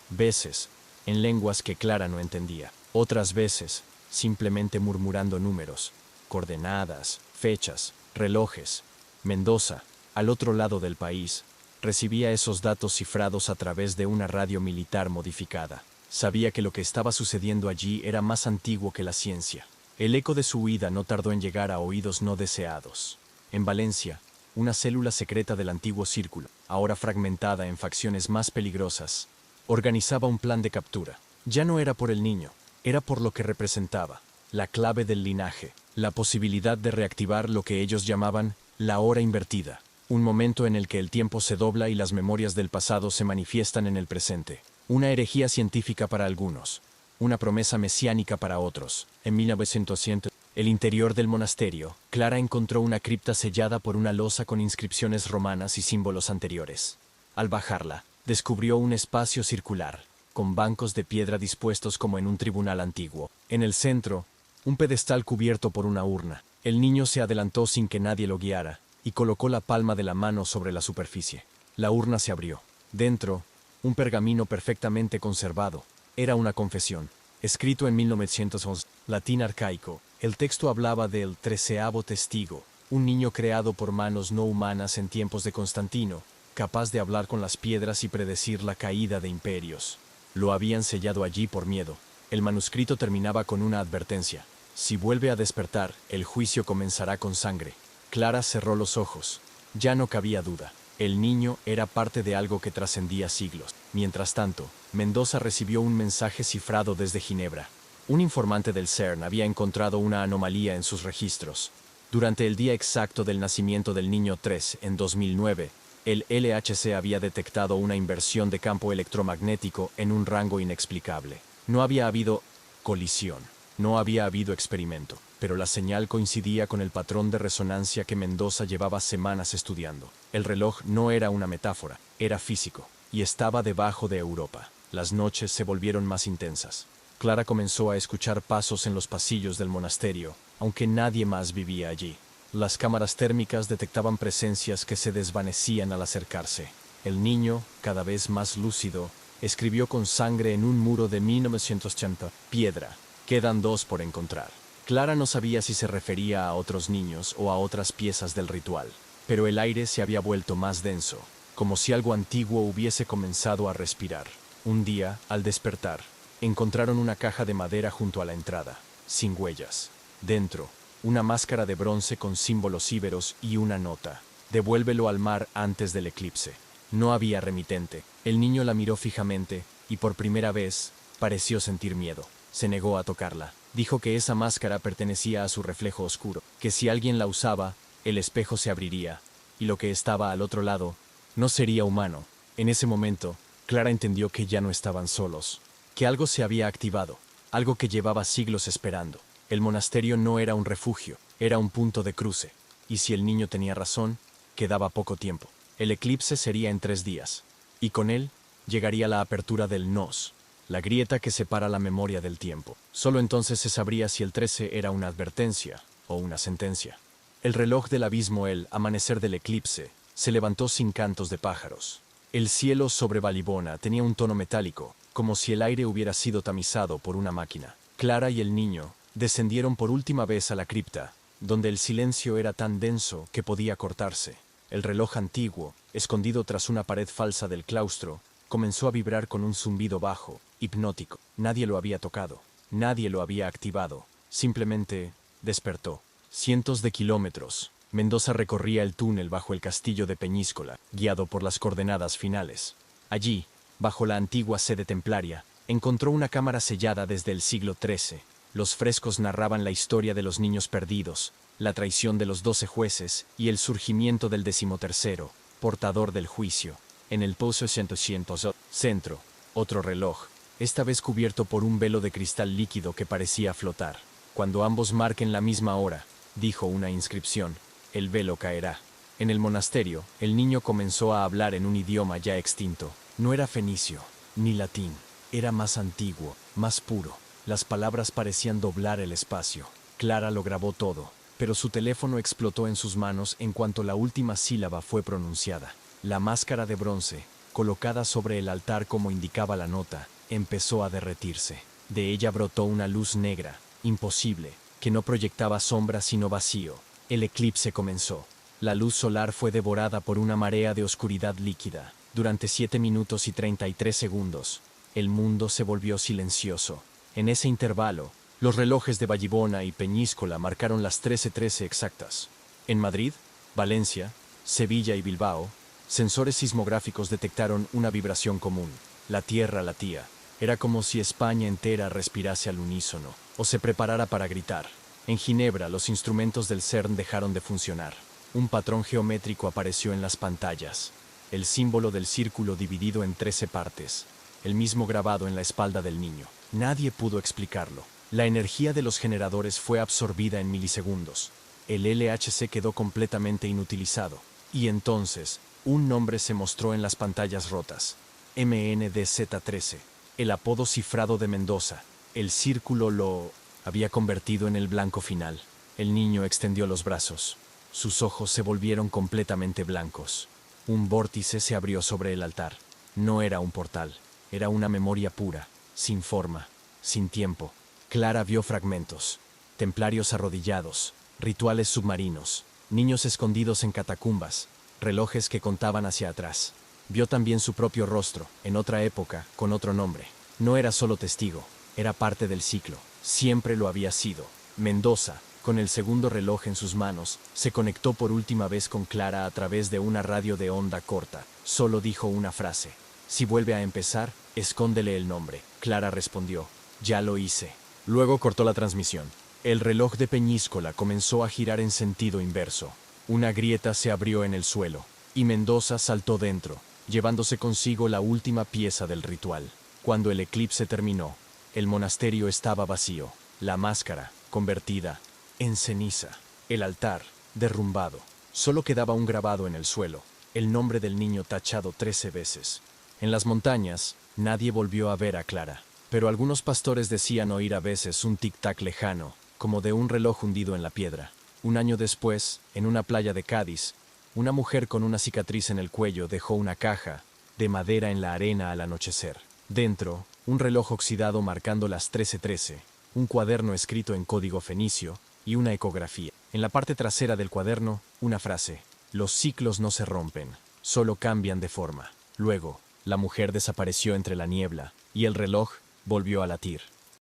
Veces, en lenguas que Clara no entendía. Otras veces, simplemente murmurando números, coordenadas, fechas, relojes. Mendoza, al otro lado del país, recibía esos datos cifrados a través de una radio militar modificada. Sabía que lo que estaba sucediendo allí era más antiguo que la ciencia. El eco de su huida no tardó en llegar a oídos no deseados. En Valencia, una célula secreta del antiguo círculo, ahora fragmentada en facciones más peligrosas, organizaba un plan de captura. Ya no era por el niño, era por lo que representaba, la clave del linaje, la posibilidad de reactivar lo que ellos llamaban la hora invertida, un momento en el que el tiempo se dobla y las memorias del pasado se manifiestan en el presente. Una herejía científica para algunos, una promesa mesiánica para otros. En 1900, el interior del monasterio, Clara encontró una cripta sellada por una losa con inscripciones romanas y símbolos anteriores. Al bajarla, descubrió un espacio circular, con bancos de piedra dispuestos como en un tribunal antiguo. En el centro, un pedestal cubierto por una urna. El niño se adelantó sin que nadie lo guiara, y colocó la palma de la mano sobre la superficie. La urna se abrió. Dentro, un pergamino perfectamente conservado. Era una confesión. Escrito en 1911, latín arcaico, el texto hablaba del 13º testigo, un niño creado por manos no humanas en tiempos de Constantino, capaz de hablar con las piedras y predecir la caída de imperios. Lo habían sellado allí por miedo. El manuscrito terminaba con una advertencia. Si vuelve a despertar, el juicio comenzará con sangre. Clara cerró los ojos. Ya no cabía duda. El niño era parte de algo que trascendía siglos. Mientras tanto, Mendoza recibió un mensaje cifrado desde Ginebra. Un informante del CERN había encontrado una anomalía en sus registros. Durante el día exacto del nacimiento del niño 3, en 2009, el LHC había detectado una inversión de campo electromagnético en un rango inexplicable. No había habido colisión, no había habido experimento, pero la señal coincidía con el patrón de resonancia que Mendoza llevaba semanas estudiando. El reloj no era una metáfora, era físico, y estaba debajo de Europa. Las noches se volvieron más intensas. Clara comenzó a escuchar pasos en los pasillos del monasterio, aunque nadie más vivía allí. Las cámaras térmicas detectaban presencias que se desvanecían al acercarse. El niño, cada vez más lúcido, escribió con sangre en un muro de 1980, piedra. Quedan 2 por encontrar. Clara no sabía si se refería a otros niños o a otras piezas del ritual, pero el aire se había vuelto más denso, como si algo antiguo hubiese comenzado a respirar. Un día, al despertar, encontraron una caja de madera junto a la entrada, sin huellas. Dentro, una máscara de bronce con símbolos íberos y una nota. Devuélvelo al mar antes del eclipse. No había remitente. El niño la miró fijamente y por primera vez pareció sentir miedo. Se negó a tocarla. Dijo que esa máscara pertenecía a su reflejo oscuro, que si alguien la usaba, el espejo se abriría, y lo que estaba al otro lado no sería humano. En ese momento, Clara entendió que ya no estaban solos, que algo se había activado, algo que llevaba siglos esperando. El monasterio no era un refugio, era un punto de cruce, y si el niño tenía razón, quedaba poco tiempo. El eclipse sería en 3 días, y con él llegaría la apertura del nos, la grieta que separa la memoria del tiempo. Solo entonces se sabría si el 13 era una advertencia o una sentencia. El reloj del abismo, el amanecer del eclipse, se levantó sin cantos de pájaros. El cielo sobre Vallibona tenía un tono metálico, como si el aire hubiera sido tamizado por una máquina. Clara y el niño descendieron por última vez a la cripta, donde el silencio era tan denso que podía cortarse. El reloj antiguo, escondido tras una pared falsa del claustro, comenzó a vibrar con un zumbido bajo, hipnótico. Nadie lo había tocado, nadie lo había activado, simplemente despertó. Cientos de kilómetros, Mendoza recorría el túnel bajo el castillo de Peñíscola, guiado por las coordenadas finales. Allí, bajo la antigua sede templaria, encontró una cámara sellada desde el siglo XIII. Los frescos narraban la historia de los niños perdidos, la traición de los 12 jueces y el surgimiento del 13º, portador del juicio. En el pozo 100 centro, otro reloj, esta vez cubierto por un velo de cristal líquido que parecía flotar. Cuando ambos marquen la misma hora, dijo una inscripción, el velo caerá. En el monasterio, el niño comenzó a hablar en un idioma ya extinto. No era fenicio, ni latín, era más antiguo, más puro. Las palabras parecían doblar el espacio. Clara lo grabó todo, pero su teléfono explotó en sus manos en cuanto la última sílaba fue pronunciada. La máscara de bronce, colocada sobre el altar como indicaba la nota, empezó a derretirse. De ella brotó una luz negra, imposible, que no proyectaba sombra sino vacío. El eclipse comenzó. La luz solar fue devorada por una marea de oscuridad líquida. Durante 7 minutos y 33 segundos, el mundo se volvió silencioso. En ese intervalo, los relojes de Vallibona y Peñíscola marcaron las 13:13 exactas. En Madrid, Valencia, Sevilla y Bilbao, sensores sismográficos detectaron una vibración común. La tierra latía. Era como si España entera respirase al unísono, o se preparara para gritar. En Ginebra, los instrumentos del CERN dejaron de funcionar. Un patrón geométrico apareció en las pantallas. El símbolo del círculo dividido en 13 partes. El mismo grabado en la espalda del niño. Nadie pudo explicarlo. La energía de los generadores fue absorbida en milisegundos. El LHC quedó completamente inutilizado. Y entonces, un nombre se mostró en las pantallas rotas. MNDZ-13. El apodo cifrado de Mendoza. El círculo lo había convertido en el blanco final. El niño extendió los brazos. Sus ojos se volvieron completamente blancos. Un vórtice se abrió sobre el altar. No era un portal. Era una memoria pura, sin forma, sin tiempo. Clara vio fragmentos. Templarios arrodillados, rituales submarinos, niños escondidos en catacumbas, relojes que contaban hacia atrás. Vio también su propio rostro, en otra época, con otro nombre. No era solo testigo, Era parte del ciclo. Siempre lo había sido. Mendoza, con el segundo reloj en sus manos, se conectó por última vez con Clara a través de una radio de onda corta. Solo dijo una frase. Si vuelve a empezar, escóndele el nombre. Clara respondió. Ya lo hice. Luego cortó la transmisión. El reloj de Peñíscola comenzó a girar en sentido inverso. Una grieta se abrió en el suelo, y Mendoza saltó dentro, llevándose consigo la última pieza del ritual. Cuando el eclipse terminó, el monasterio estaba vacío, la máscara convertida en ceniza, el altar derrumbado. Solo quedaba un grabado en el suelo, el nombre del niño tachado 13 veces. En las montañas, nadie volvió a ver a Clara, pero algunos pastores decían oír a veces un tic-tac lejano, como de un reloj hundido en la piedra. Un año después, en una playa de Cádiz, una mujer con una cicatriz en el cuello dejó una caja de madera en la arena al anochecer. Dentro, un reloj oxidado marcando las 13:13, un cuaderno escrito en código fenicio y una ecografía. En la parte trasera del cuaderno, una frase: los ciclos no se rompen, solo cambian de forma. Luego, la mujer desapareció entre la niebla y el reloj volvió a latir.